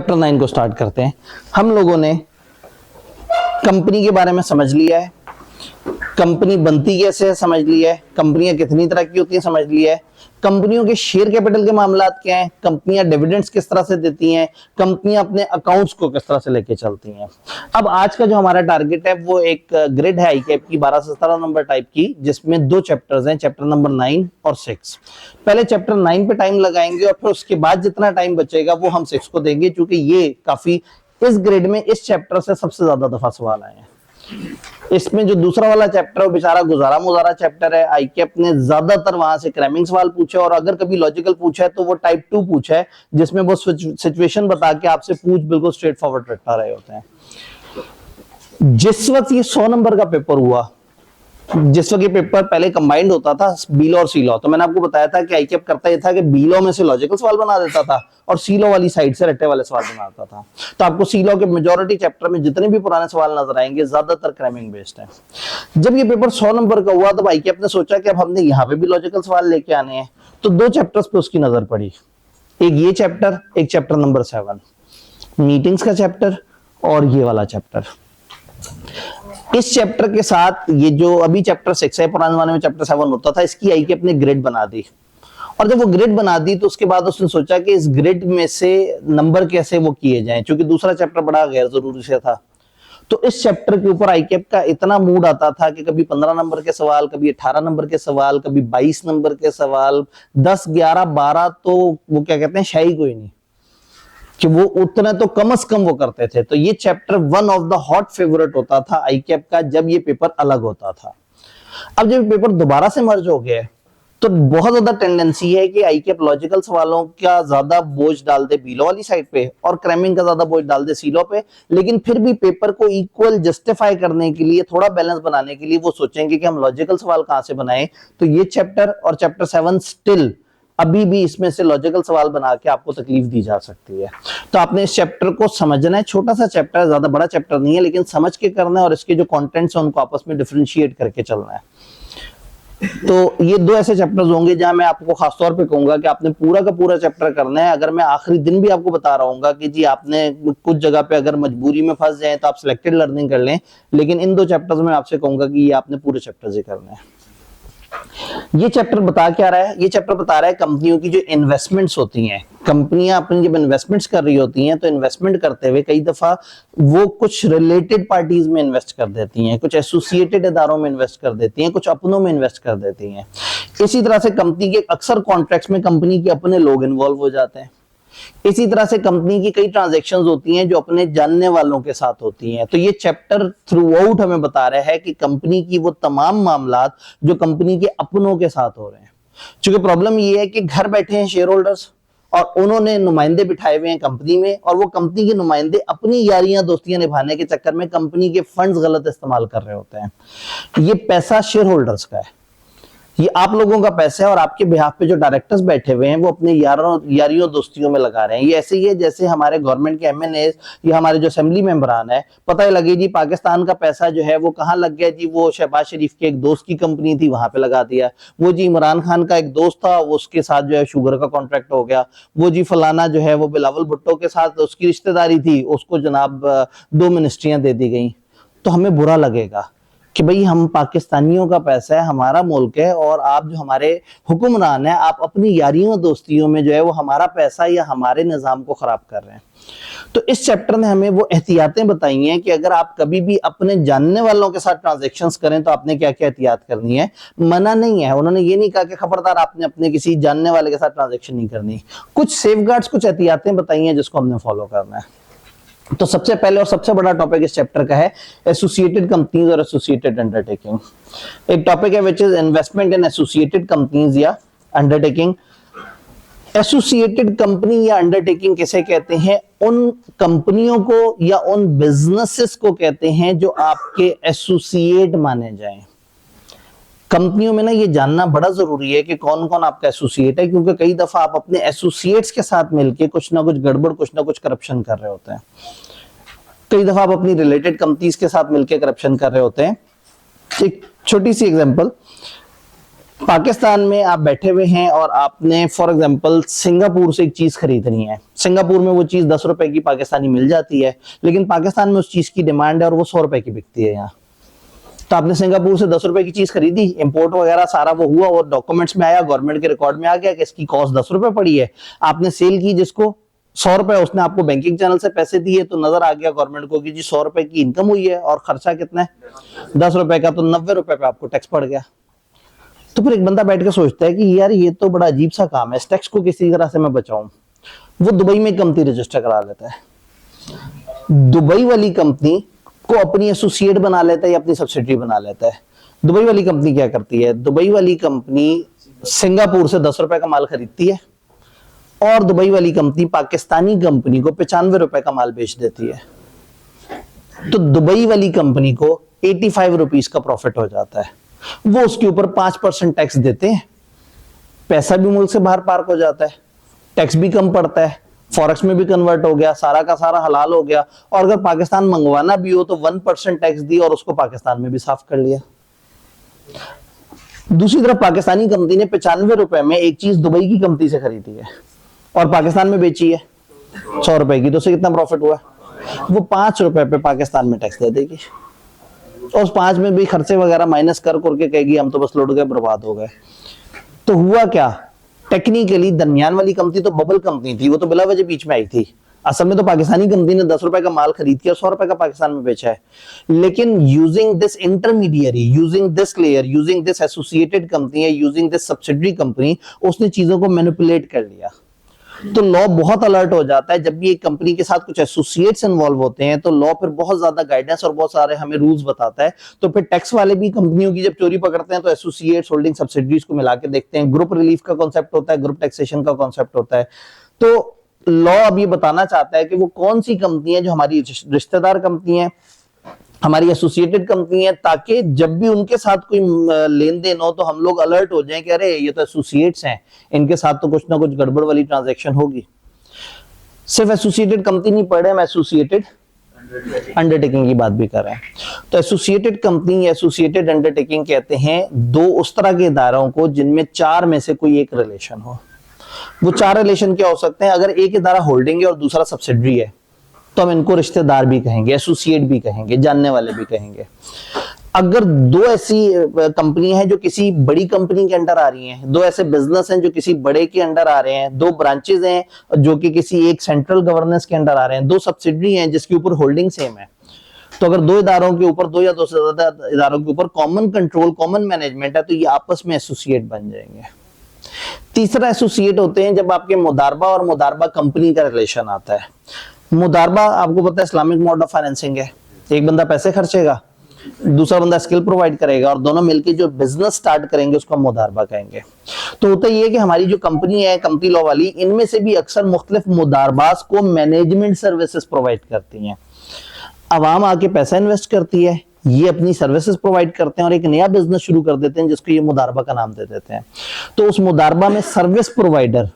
Chapter 9 को start करते हैं। हम लोगों ने कंपनी के बारे में समझ लिया है, कंपनी बनती कैसे है समझ लिया है, कंपनियां कितनी तरह की होती हैं समझ लिया है, कंपनियों के शेयर कैपिटल के मामलात क्या हैं, कंपनियां डिविडेंड्स किस तरह से देती हैं, कंपनियां अपने अकाउंट्स को किस तरह से लेके चलती हैं। अब आज का जो हमारा टारगेट है वो एक ग्रिड है आईकैप की 12 से 17 नंबर टाइप की, जिसमें दो चैप्टर्स हैं, चैप्टर नंबर 9 और 6। पहले चैप्टर 9 पे टाइम लगाएंगे और फिर उसके बाद जितना टाइम बचेगा वो हम 6 को देंगे, क्योंकि ये काफी इस ग्रेड में इस चैप्टर से सबसे ज्यादा दफा सवाल आए हैं। इसमें जो दूसरा वाला चैप्टर है वो बेचारा गुजारा मुजारा चैप्टर है, आईकैप ने ज्यादातर वहां से क्रैमिंग सवाल पूछे, और अगर कभी लॉजिकल पूछा है तो वो टाइप 2 पूछा है, जिसमें वो सिचुएशन बता के आपसे पूछ बिल्कुल स्ट्रेट फॉरवर्ड रखा रहे होते हैं। जिस वक्त ये 100 नंबर का पेपर हुआ, जिस वक्त ये पेपर पहले कंबाइंड होता था बी लॉ और सी लॉ, तो मैंने आपको बताया था कि आईकैप करता ये था कि बी लॉ में से लॉजिकल सवाल बना देता था और सी लॉ वाली साइड से रट्टे वाले सवाल बनाता था। तो आपको सी लॉ के मेजॉरिटी चैप्टर में जितने भी पुराने सवाल नजर आएंगे ज्यादातर क्रैमिंग बेस्ड है। जब ये पेपर 100 नंबर का हुआ तब आईकैप ने सोचा कि अब हमने यहाँ पे भी लॉजिकल सवाल लेके आने हैं, तो दो चैप्टर्स पे उसकी नजर पड़ी, एक ये चैप्टर, एक चैप्टर नंबर 7 मीटिंग्स का चैप्टर और ये वाला चैप्टर। इस चैप्टर के साथ ये जो अभी चैप्टर 6 है, पुराने जमाने में चैप्टर 7 होता था, इसकी आईकैप ने ग्रेड बना दी। और जब वो ग्रिड बना दी तो उसके बाद उसने सोचा कि इस ग्रिड में से नंबर कैसे वो किए जाएं, क्योंकि दूसरा चैप्टर बड़ा गैर जरूरी से था। तो इस चैप्टर के ऊपर आईकैप का इतना मूड आता था कि कभी 15 नंबर के सवाल, कभी 18 नंबर के सवाल, कभी 22 नंबर के सवाल, 10, 11, 12 तो वो क्या कहते हैं शाही कोई नहीं कि वो उतना तो कम से कम वो करते थे। तो ये chapter one of the hot favourite होता था आईकैप का जब ये पेपर अलग होता था। अब जब पेपर दोबारा से मर्ज हो गया तो बहुत ज्यादा टेंडेंसी है कि आईकैप लॉजिकल सवालों का ज्यादा बोझ डाल दे बीलो वाली साइड पे और क्रैमिंग का ज्यादा बोझ डाल दे सीलो पे, लेकिन फिर भी पेपर को इक्वल जस्टिफाई करने के लिए, थोड़ा बैलेंस बनाने के लिए वो सोचेंगे कि हम लॉजिकल सवाल कहां से बनाएं। तो ये चैप्टर और चैप्टर 7 स्टिल अभी भी इसमें से लॉजिकल सवाल बना के आपको तकलीफ दी जा सकती है। तो आपने इस चैप्टर को समझना है, छोटा सा चैप्टर है, ज्यादा बड़ा चैप्टर नहीं है, लेकिन समझ के करना है और इसके जो कंटेंट्स हैं उनको आपस में डिफरेंशिएट करके चलना है। तो ये दो ऐसे चैप्टर्स होंगे जहां मैं आपको खासतौर पे कहूंगा कि आपने पूरा का पूरा चैप्टर करना है। अगर मैं आखिरी दिन भी आपको बता रहा हूँ कि जी आपने कुछ जगह पे अगर मजबूरी में फंस जाए तो आप सिलेक्टेड लर्निंग कर लें, लेकिन इन दो चैप्टर्स में आपसे कहूंगा कि ये आपने पूरे चैप्टर्स ही करना है। ये चैप्टर बता क्या रहा है? ये चैप्टर बता रहा है कंपनियों की जो इन्वेस्टमेंट्स होती हैं, कंपनियां अपनी जब इन्वेस्टमेंट्स कर रही होती हैं तो इन्वेस्टमेंट करते हुए कई दफा वो कुछ रिलेटेड पार्टीज में इन्वेस्ट कर देती हैं, कुछ एसोसिएटेड इदारों में इन्वेस्ट कर देती हैं, कुछ अपनों में इन्वेस्ट कर देती हैं। इसी तरह से कंपनी के अक्सर कॉन्ट्रैक्ट्स में कंपनी के अपने लोग इन्वॉल्व हो जाते हैं। इसी तरह से कंपनी की कई ट्रांजैक्शंस होती हैं जो अपने जानने वालों के साथ होती हैं। तो ये चैप्टर थ्रू आउट हमें बता रहा है कि कंपनी की वो तमाम मामलात जो कंपनी के अपनों के साथ हो रहे हैं। क्योंकि प्रॉब्लम ये है कि घर बैठे हैं शेयर होल्डर्स और उन्होंने नुमाइंदे बिठाए हुए हैं कंपनी में, और वो कंपनी के नुमाइंदे अपनी यारियां दोस्तियां निभाने के चक्कर में कंपनी के फंड्स गलत इस्तेमाल कर रहे होते हैं। ये पैसा शेयर होल्डर्स का है, ये आप लोगों का पैसा है, और आपके बिहाफ पे जो डायरेक्टर्स बैठे हुए हैं वो अपने यारियों दोस्तियों में लगा रहे हैं। ये ऐसे ही है जैसे हमारे गवर्नमेंट के एमएनए या हमारे जो असेंबली मेंबरान है, पता ही लगे जी पाकिस्तान का पैसा जो है वो कहाँ लग गया, जी वो शहबाज शरीफ के एक दोस्त की कंपनी थी वहां पे लगा दिया, वो जी इमरान खान का एक दोस्त था वो उसके साथ जो है शुगर का कॉन्ट्रैक्ट हो गया, वो जी फलाना जो है वो बिलावल भुट्टो के साथ उसकी रिश्तेदारी थी, उसको जनाब 2 मिनिस्ट्रियां दे दी गई। तो हमें बुरा लगेगा कि भाई हम पाकिस्तानियों का पैसा है, हमारा मुल्क है, और आप जो हमारे हुक्मरान है आप अपनी यारियों दोस्तियों में जो है वो हमारा पैसा या हमारे निजाम को खराब कर रहे हैं। तो इस चैप्टर ने हमें वो एहतियातें बताई हैं कि अगर आप कभी भी अपने जानने वालों के साथ ट्रांजैक्शंस करें तो आपने क्या क्या एहतियात करनी है। मना नहीं है, उन्होंने ये नहीं कहा कि खबरदार आपने अपने किसी जानने वाले के साथ ट्रांजैक्शन नहीं करनी। कुछ सेफगार्ड्स, कुछ एहतियातें बताई हैं जिसको हमने फॉलो करना है। तो सबसे पहले और सबसे बड़ा टॉपिक इस चैप्टर का है एसोसिएटेड कंपनीज और एसोसिएटेड अंडरटेकिंग। एक टॉपिक है which is investment in associated companies या अंडरटेकिंग। एसोसिएटेड कंपनी या अंडरटेकिंग किसे कहते हैं? उन कंपनियों को या उन बिजनेसेस को कहते हैं जो आपके एसोसिएट माने जाएं। कंपनियों में ना ये जानना बड़ा जरूरी है कि कौन कौन आपका एसोसिएट है, क्योंकि कई दफा आप अपने एसोसिएट्स के साथ मिलके कुछ ना कुछ गड़बड़, कुछ ना कुछ करप्शन कर रहे होते हैं। कई दफा आप अपनी रिलेटेड कंपनीज के साथ मिलके करप्शन कर रहे होते हैं। एक छोटी सी एग्जांपल, पाकिस्तान में आप बैठे हुए हैं और आपने फॉर एग्जांपल सिंगापुर से एक चीज खरीदनी है, सिंगापुर में वो चीज 10 रुपए की पाकिस्तानी मिल जाती है, लेकिन पाकिस्तान में उस चीज की डिमांड है और वो 100 रुपए की बिकती है यहाँ। तो आपने सिंगापुर से 10 रुपए की चीज खरीदी, इंपोर्ट वगैरह सारा वो हुआ और डॉक्यूमेंट्स में आया, गवर्नमेंट के रिकॉर्ड में आ गया कि इसकी कॉस्ट 10 रुपए पड़ी है। आपने सेल की जिसको 100 रुपए, उसने आपको बैंकिंग चैनल से पैसे दिए, तो नजर आ गया गवर्नमेंट को कि जी 100 रुपए की इनकम हुई है और खर्चा कितना है 10 रुपए का, तो 90 रुपए पे आपको टैक्स पड़ गया। तो फिर एक बंदा बैठ के सोचता है कि यार ये तो बड़ा अजीब सा काम है, इस टैक्स को किसी तरह से मैं बचाऊं। वो दुबई में कंपनी रजिस्टर करा लेता है, दुबई वाली कंपनी को अपनी एसोसिएट बना लेता है या अपनी सब्सिडरी बना लेता है। दुबई वाली कंपनी क्या करती है, दुबई वाली कंपनी सिंगापुर से 10 रुपए का माल खरीदती है और दुबई वाली कंपनी पाकिस्तानी कंपनी को 95 रुपए का माल बेच देती है। तो दुबई वाली कंपनी को 85 रुपीज का प्रॉफिट हो जाता है। वो उसके ऊपर 5% टैक्स देते हैं, पैसा भी मुल्क से बाहर पार्क हो जाता है, टैक्स भी कम पड़ता है, फॉरेक्स में भी कन्वर्ट हो गया, सारा का सारा हलाल हो गया। और अगर पाकिस्तान मंगवाना भी हो तो 1% टैक्स दी और उसको पाकिस्तान में भी साफ कर लिया। दूसरी तरफ पाकिस्तानी कंपनी ने 95 रुपए में एक चीज दुबई की कंपनी से खरीदी है और पाकिस्तान में बेची है 100 रुपए की, तो उससे कितना प्रॉफिट हुआ, वो 5 रुपए पे पाकिस्तान में टैक्स दे देगी और उस 5 में भी खर्चे वगैरह माइनस कर करके कहेगी हम तो बस लुट गए, बर्बाद हो गए। तो हुआ क्या, टेक्निकली दरमियान वाली कंपनी तो बबल कंपनी थी, वो तो बिला वजह बीच में आई थी। असल में तो पाकिस्तानी कंपनी ने 10 रुपए का माल खरीद के 100 रुपए का पाकिस्तान में बेचा है, लेकिन using this intermediary, using this layer, using this associated company या यूजिंग दिस सब्सिडरी कंपनी, उसने चीजों को मैनिपुलेट कर लिया। तो लॉ बहुत अलर्ट हो जाता है जब भी एक कंपनी के साथ कुछ एसोसिएट्स इन्वॉल्व होते हैं, तो लॉ फिर बहुत ज्यादा गाइडेंस और बहुत सारे हमें रूल्स बताता है। तो फिर टैक्स वाले भी कंपनियों की जब चोरी पकड़ते हैं तो एसोसिएट्स, होल्डिंग सब्सिडरीज को मिला के देखते हैं। ग्रुप रिलीफ का कॉन्सेप्ट होता है, ग्रुप टैक्सेशन का कॉन्सेप्ट होता है। तो लॉ अब ये बताना चाहता है कि वो कौन सी कंपनी है जो हमारी रिश्तेदार कंपनी है, हमारी एसोसिएटेड कंपनी है, ताकि जब भी उनके साथ कोई लेन देन हो तो हम लोग अलर्ट हो जाएं कि अरे ये तो एसोसिएट्स हैं, इनके साथ तो कुछ ना कुछ गड़बड़ वाली ट्रांजैक्शन होगी। सिर्फ एसोसिएटेड कंपनी नहीं पढ़ रहे, हम एसोसिएटेड अंडरटेकिंग की बात भी कर रहे हैं। तो एसोसिएटेड कंपनी या एसोसिएटेड अंडरटेकिंग कहते हैं दो उस तरह के इदारों को जिनमें 4 में से कोई एक रिलेशन हो। वो 4 रिलेशन क्या हो सकते हैं, अगर एक इदारा होल्डिंग है और दूसरा सब्सिडरी है तो हम इनको रिश्तेदार भी कहेंगे, एसोसिएट भी कहेंगे, जानने वाले भी कहेंगे। अगर 2 ऐसी कंपनी है जो किसी बड़ी कंपनी के अंडर आ रही हैं, 2 ऐसे बिजनेस हैं जो किसी बड़े के अंडर आ रहे हैं, 2 ब्रांचेस हैं जो कि किसी एक सेंट्रल गवर्नेंस के अंडर आ रहे हैं, 2 सब्सिडरी हैं जिसके ऊपर होल्डिंग सेम है, तो अगर 2 इदारों के ऊपर, 2 या 2 से ज्यादा इदारों के ऊपर कॉमन कंट्रोल, कॉमन मैनेजमेंट है, तो ये आपस में एसोसिएट बन जाएंगे। तीसरा एसोसिएट होते हैं जब आपके मुदारबा और मुदारबा कंपनी का रिलेशन आता है। मुदारबा आपको पता है इस्लामिक मोड ऑफ फाइनेंसिंग है, एक बंदा पैसे खर्चेगा, दूसरा बंदा स्किल प्रोवाइड करेगा और दोनों मिलकर जो बिजनेस स्टार्ट करेंगे उसको हम मुदारबा कहेंगे। तो होता ये है कि हमारी जो कंपनी है, कंपनी लॉ वाली, इनमें से भी अक्सर मुख्तलिफ मुदारबास को मैनेजमेंट सर्विसेज प्रोवाइड करती हैं। अवाम आके पैसा इन्वेस्ट करती है, ये अपनी सर्विसेज प्रोवाइड करते हैं और एक नया बिजनेस शुरू कर देते हैं जिसको ये मुदारबा का नाम दे देते हैं। तो उस मुदारबा में सर्विस प्रोवाइडर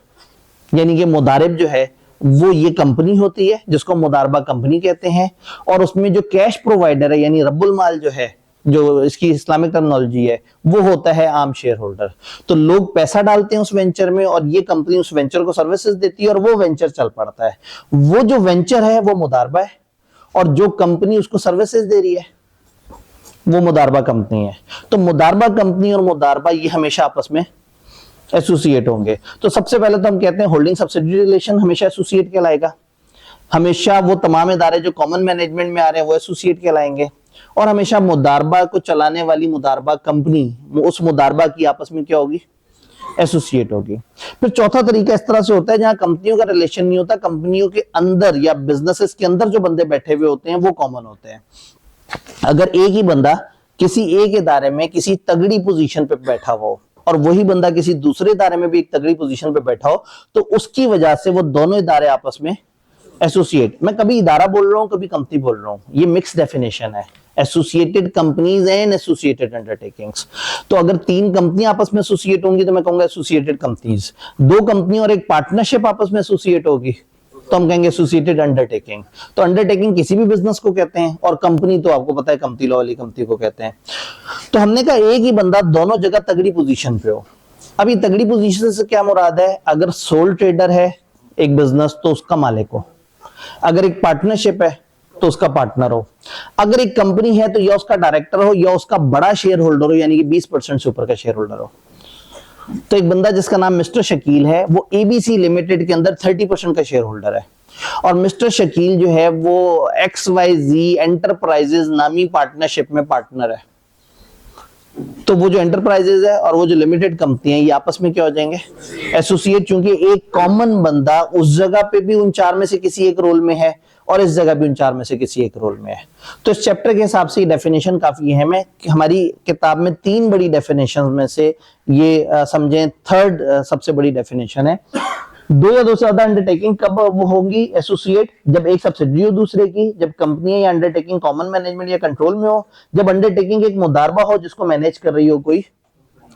यानी कि मुदारिब जो है वो ये कंपनी होती है जिसको मुदारबा कंपनी कहते हैं, और उसमें जो कैश प्रोवाइडर है यानी रब्बुल माल जो है, जो इसकी इस्लामिक टर्मिनोलॉजी है, वो होता है आम शेयर होल्डर। तो लोग पैसा डालते हैं उस वेंचर में और ये कंपनी उस वेंचर को सर्विसेज देती है और वो वेंचर चल पड़ता है। वो जो वेंचर है वो मुदारबा है और जो कंपनी उसको सर्विसेज दे रही है वो मुदारबा कंपनी है। तो मुदारबा कंपनी और मुदारबा ये हमेशा आपस में एसोसिएट होंगे। तो सबसे पहले तो हम कहते हैं होल्डिंग सब्सिडरी रिलेशन हमेशा एसोसिएट कहलाएगा, हमेशा वो तमाम इदारे जो कॉमन मैनेजमेंट में आ रहे हैं वो एसोसिएट कहलाएंगे, और हमेशा मुदारबा को चलाने वाली मुदारबा कंपनी उस मुदारबा की आपस में क्या होगी, एसोसिएट होगी। फिर चौथा तरीका इस तरह से होता है जहां कंपनियों का रिलेशन नहीं होता, कंपनियों के अंदर या बिजनेसेस के अंदर जो बंदे बैठे हुए होते हैं वो कॉमन होते हैं। अगर एक ही बंदा किसी एक इदारे में किसी तगड़ी पोजीशन पे बैठा हो और वही बंदा किसी दूसरे इदारे में भी एक तगड़ी पोजीशन पे बैठा हो तो उसकी वजह से वो दोनों इदारे आपस में एसोसिएट, मैं कभी इदारा बोल रहा हूं कभी कंपनी बोल रहा हूं, ये मिक्स डेफिनेशन है, associated companies and associated undertakings. तो अगर 3 कंपनी आपस में एसोसिएट होंगी तो मैं कहूंगा एसोसिएटेड कंपनीज, 2 कंपनी और एक पार्टनरशिप आपस में एसोसिएट होगी तो हम कहेंगे एसोसिएटेड अंडरटेकिंग। तो अंडरटेकिंग किसी भी बिजनेस को कहते हैं, और कंपनी तो आपको पता है कंपनी लॉ वाली कंपनी को कहते हैं। तो हमने कहा एक ही बंदा दोनों जगह तगड़ी पोजीशन पे हो। अभी तगड़ी पोजीशन से क्या मुराद है? अगर सोल ट्रेडर है एक बिजनेस तो उसका मालिक हो, अगर एक पार्टनरशिप है तो उसका पार्टनर हो, अगर एक कंपनी है तो या उसका डायरेक्टर हो या उसका बड़ा शेयर होल्डर हो, यानी कि 20% से ऊपर का शेयर होल्डर हो। तो एक बंदा जिसका नाम मिस्टर शकील है वो एबीसी लिमिटेड के अंदर 30% का शेयर होल्डर है, और मिस्टर शकील जो है वो XYZ एंटरप्राइजेज नामी पार्टनरशिप में पार्टनर है। तो वो जो एंटरप्राइजेज है और वो जो लिमिटेड कंपनी है ये आपस में क्या हो जाएंगे? एसोसिएट। चूंकि एक कॉमन बंदा उस जगह पे भी उन चार में से किसी एक रोल में है और इस जगह भी उन चार में से किसी एक रोल में है। तो इस चैप्टर के हिसाब से डेफिनेशन काफी है। मैं हमारी किताब में 3 बड़ी डेफिनेशन में से ये समझें थर्ड सबसे बड़ी डेफिनेशन है। 2 या 2 से ज्यादा अंडरटेकिंग कब वो होंगी एसोसिएट? जब एक सब्सिडरी हो दूसरे की, जब कंपनी या अंडरटेकिंग कॉमन मैनेजमेंट या कंट्रोल में हो, जब अंडरटेकिंग एक मुदारबा हो जिसको मैनेज कर रही हो कोई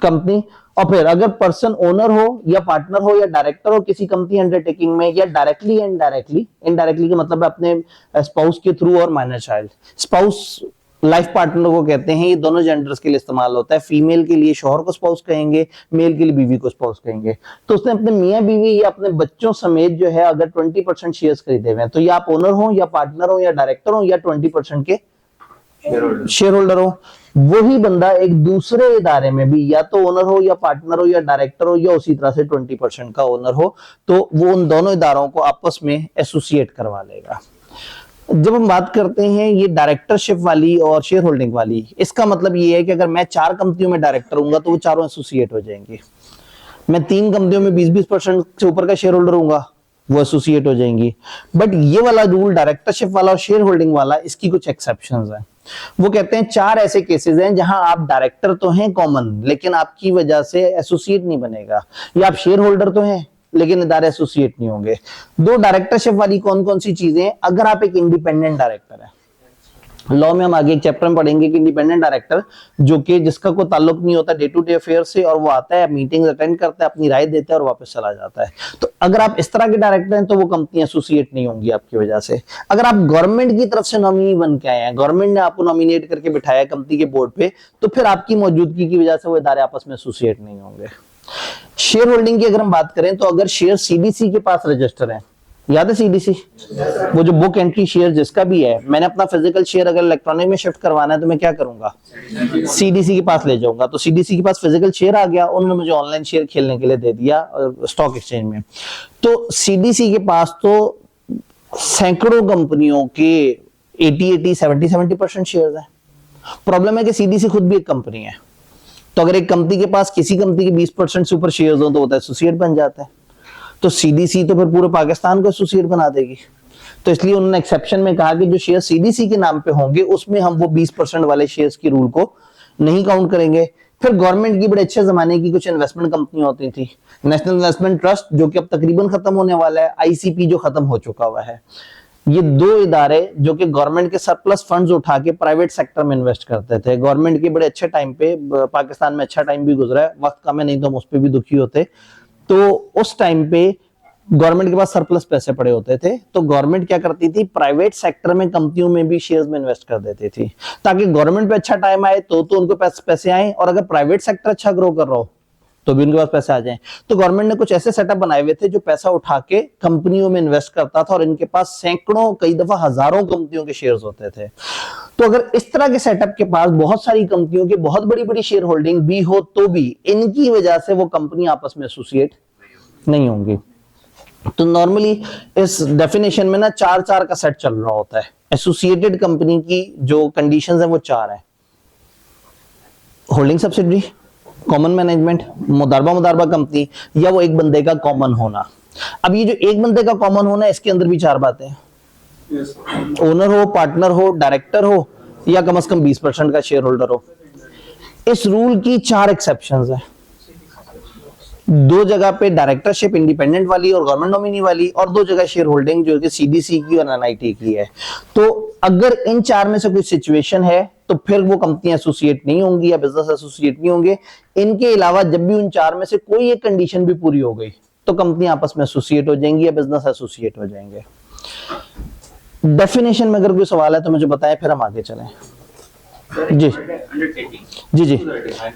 कंपनी, और फिर अगर पर्सन ओनर हो या पार्टनर हो या डायरेक्टर हो किसी कंपनी अंडरटेकिंग में, या डायरेक्टली इनडायरेक्टली। इनडायरेक्टली का मतलब है अपने स्पाउस के थ्रू और minor child. Spouse life partner को कहते हैं, ये दोनों जेंडर्स के लिए इस्तेमाल होता है। फीमेल के लिए शौहर को स्पाउस कहेंगे, मेल के लिए बीवी को स्पाउस कहेंगे। तो उसने अपने मियां बीवी या अपने बच्चों समेत जो है अगर 20% शेयर्स खरीदे हुए हैं तो या आप ओनर हो या पार्टनर हो या डायरेक्टर हो या 20% के शेयर होल्डर हो। वही बंदा एक दूसरे इदारे में भी या तो ओनर हो या पार्टनर हो या डायरेक्टर हो या उसी तरह से 20% का ओनर हो, तो वो उन दोनों इदारों को आपस में एसोसिएट करवा लेगा। जब हम बात करते हैं ये डायरेक्टरशिप वाली और शेयर होल्डिंग वाली, इसका मतलब ये है कि अगर मैं 4 कंपनियों में डायरेक्टर हूंगा तो वो चारों एसोसिएट हो जाएंगी। मैं 3 कंपनियों में 20-20% से ऊपर का शेयर होल्डर हूंगा, वो एसोसिएट हो जाएंगी। बट ये वाला रूल डायरेक्टरशिप वाला और शेयर होल्डिंग वाला, इसकी कुछ एक्सेप्शंस हैं। वो कहते हैं 4 ऐसे केसेस हैं जहां आप डायरेक्टर तो हैं कॉमन, लेकिन आपकी वजह से एसोसिएट नहीं बनेगा, या आप शेयर होल्डर तो हैं लेकिन इदारे एसोसिएट नहीं होंगे। 2 डायरेक्टरशिप वाली कौन कौन सी चीजें? अगर आप एक इंडिपेंडेंट डायरेक्टर है, लॉ में हम आगे एक चैप्टर में पढ़ेंगे कि इंडिपेंडेंट डायरेक्टर जो कि जिसका कोई ताल्लुक नहीं होता डे टू डे अफेयर से, और वो आता है मीटिंग्स अटेंड करता है, अपनी राय देता है और वापस चला जाता है। तो अगर आप इस तरह के डायरेक्टर हैं तो वो कंपनी एसोसिएट नहीं होंगी आपकी वजह से। अगर आप गवर्नमेंट की तरफ से नॉमिनी बन के आए हैं, गवर्नमेंट ने आपको नॉमिनेट करके बिठाया कंपनी के बोर्ड पे, तो फिर आपकी मौजूदगी की वजह से वो इदारे आपस में एसोसिएट नहीं होंगे। शेयर होल्डिंग की अगर हम बात करें तो अगर शेयर सीडीसी के पास रजिस्टर है, याद है सीडीसी, वो जो बुक एंट्री शेयर जिसका भी है, मैंने अपना फिजिकल शेयर अगर इलेक्ट्रॉनिक में शिफ्ट करवाना है तो मैं क्या करूंगा? सीडीसी के पास ले जाऊंगा। तो सीडीसी के पास फिजिकल शेयर आ गया, उन्होंने मुझे ऑनलाइन शेयर खेलने के लिए दे दिया स्टॉक एक्सचेंज में। तो सीडीसी के पास तो सैकड़ों कंपनियों के 70% शेयर है। प्रॉब्लम है कि सीडीसी खुद भी एक कंपनी है, तो अगर एक कंपनी के पास किसी कंपनी के 20% से ऊपर शेयर्स हो तो वो एसोसिएट बन जाता है। तो सीडीसी तो फिर पूरे पाकिस्तान को एसोसिएट बना देगी। तो इसलिए उन्होंने एक्सेप्शन में कहा कि जो शेयर सीडीसी के नाम पे होंगे उसमें हम वो 20% वाले शेयर्स की रूल को नहीं काउंट करेंगे। फिर गवर्नमेंट की बड़े अच्छे जमाने की कुछ इन्वेस्टमेंट कंपनी होती थी, नेशनल इन्वेस्टमेंट ट्रस्ट जो कि अब तकरीबन खत्म होने वाला है, आईसीपी जो खत्म हो चुका हुआ है। ये 2 इदारे जो कि गवर्नमेंट के सरप्लस फंड्स उठा के प्राइवेट सेक्टर में इन्वेस्ट करते थे। गवर्नमेंट के बड़े अच्छे टाइम पे, पाकिस्तान में अच्छा टाइम भी गुजरा है, वक्त कम है नहीं तो हम उस पर भी दुखी होते। तो उस टाइम पे गवर्नमेंट के पास सरप्लस पैसे पड़े होते थे, तो गवर्नमेंट क्या करती थी, प्राइवेट सेक्टर में कंपनियों में भी शेयर्स में इन्वेस्ट कर देती थी, ताकि गवर्नमेंट पे अच्छा टाइम आए तो उनको पैसे आए, और अगर प्राइवेट सेक्टर अच्छा ग्रो कर रहा हो तो भी उनके पास पैसे आ जाएं। तो गवर्नमेंट ने कुछ ऐसे सेटअप बनाए हुए थे जो पैसा उठा के कंपनियों में इन्वेस्ट करता था, और इनके पास सैकड़ों, कई दफा हजारों कंपनियों के शेयर्स होते थे। तो अगर इस तरह के सेटअप के पास बहुत सारी कंपनियों की बहुत बड़ी बड़ी शेयर होल्डिंग भी हो तो भी इनकी वजह से वो कंपनी आपस में एसोसिएट नहीं होंगी। तो नॉर्मली इस डेफिनेशन में ना 4 का सेट चल रहा होता है। एसोसिएटेड कंपनी की जो कंडीशंस है वो 4 है: होल्डिंग सब्सिडरी, कॉमन मैनेजमेंट, मुदारबा कंपनी, या वो एक बंदे का कॉमन होना। अब ये जो एक बंदे का कॉमन होना है इसके अंदर भी 4 बातें हैं। ओनर हो, पार्टनर हो, डायरेक्टर हो, या कम से कम 20% का शेयर होल्डर हो। इस रूल की 4 एक्सेप्शंस है। 2 जगह पे डायरेक्टरशिप इंडिपेंडेंट वाली और गवर्नमेंट नॉमिनी वाली, और 2 जगह शेयर होल्डिंग जो कि सीडीसी की और एनआईटी की है। तो अगर इन 4 में से कोई सिचुएशन है तो फिर वो कंपनी एसोसिएट नहीं होंगी या बिजनेस एसोसिएट नहीं होंगे। इनके अलावा जब भी उन 4 में से कोई एक कंडीशन भी पूरी हो गई तो कंपनी आपस में एसोसिएट हो जाएंगी या बिजनेस एसोसिएट हो जाएंगे। डेफिनेशन में अगर कोई सवाल है तो मुझे बताएं, फिर हम आगे चलें। जी जी जी,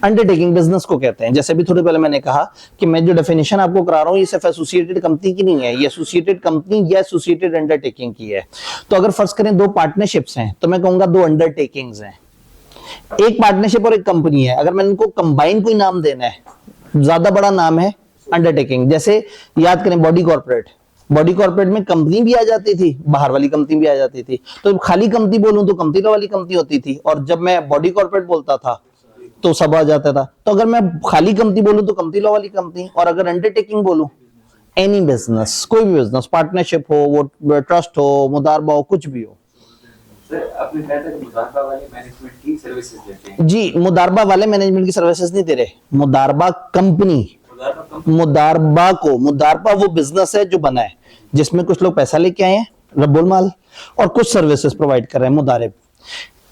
अंडरटेकिंग बिजनेस को कहते हैं। जैसे भी थोड़ी पहले मैंने कहा कि मैं जो डेफिनेशन आपको करा रहा हूँ ये सिर्फ एसोसिएटेड कंपनी की नहीं है, ये एसोसिएटेड कंपनी या एसोसिएटेड अंडरटेकिंग की है। तो अगर फर्ज करें दो पार्टनरशिप्स हैं तो मैं कहूंगा दो अंडरटेकिंग्स हैं। एक पार्टनरशिप और एक कंपनी है, अगर मैंने इनको कंबाइन कोई नाम देना है, ज्यादा बड़ा नाम है अंडरटेकिंग। जैसे याद करें बॉडी कॉर्पोरेट, बॉडी कॉर्पोरेट में कंपनी भी आ जाती थी, बाहर वाली कंपनी भी आ जाती थी। तो खाली कंपनी बोलूं तो कंपनी वाली कंपनी होती थी, और जब मैं बॉडी कॉर्पोरेट बोलता था तो सब आ जाता था। तो अगर मैं खाली कंपनी बोलूं तो कंपनी वाली कंपनी, और अगर अंडरटेकिंग बोलूं एनी बिजनेस, कोई भी बिजनेस, पार्टनरशिप हो, वो ट्रस्ट हो, मुदारबा हो, कुछ भी हो। आपने कहा था कि मुदारबा वाले मैनेजमेंट की सर्विसेज देते हैं। जी, मुदारबा वाले मैनेजमेंट की सर्विसेज नहीं दे रहे, मुदारबा कंपनी, मुदारबा वो बिजनेस है जो बना है जिसमें कुछ लोग पैसा लेके आए हैं, रब्बुल माल, और कुछ सर्विसेज प्रोवाइड कर रहे हैं, मुदारिब।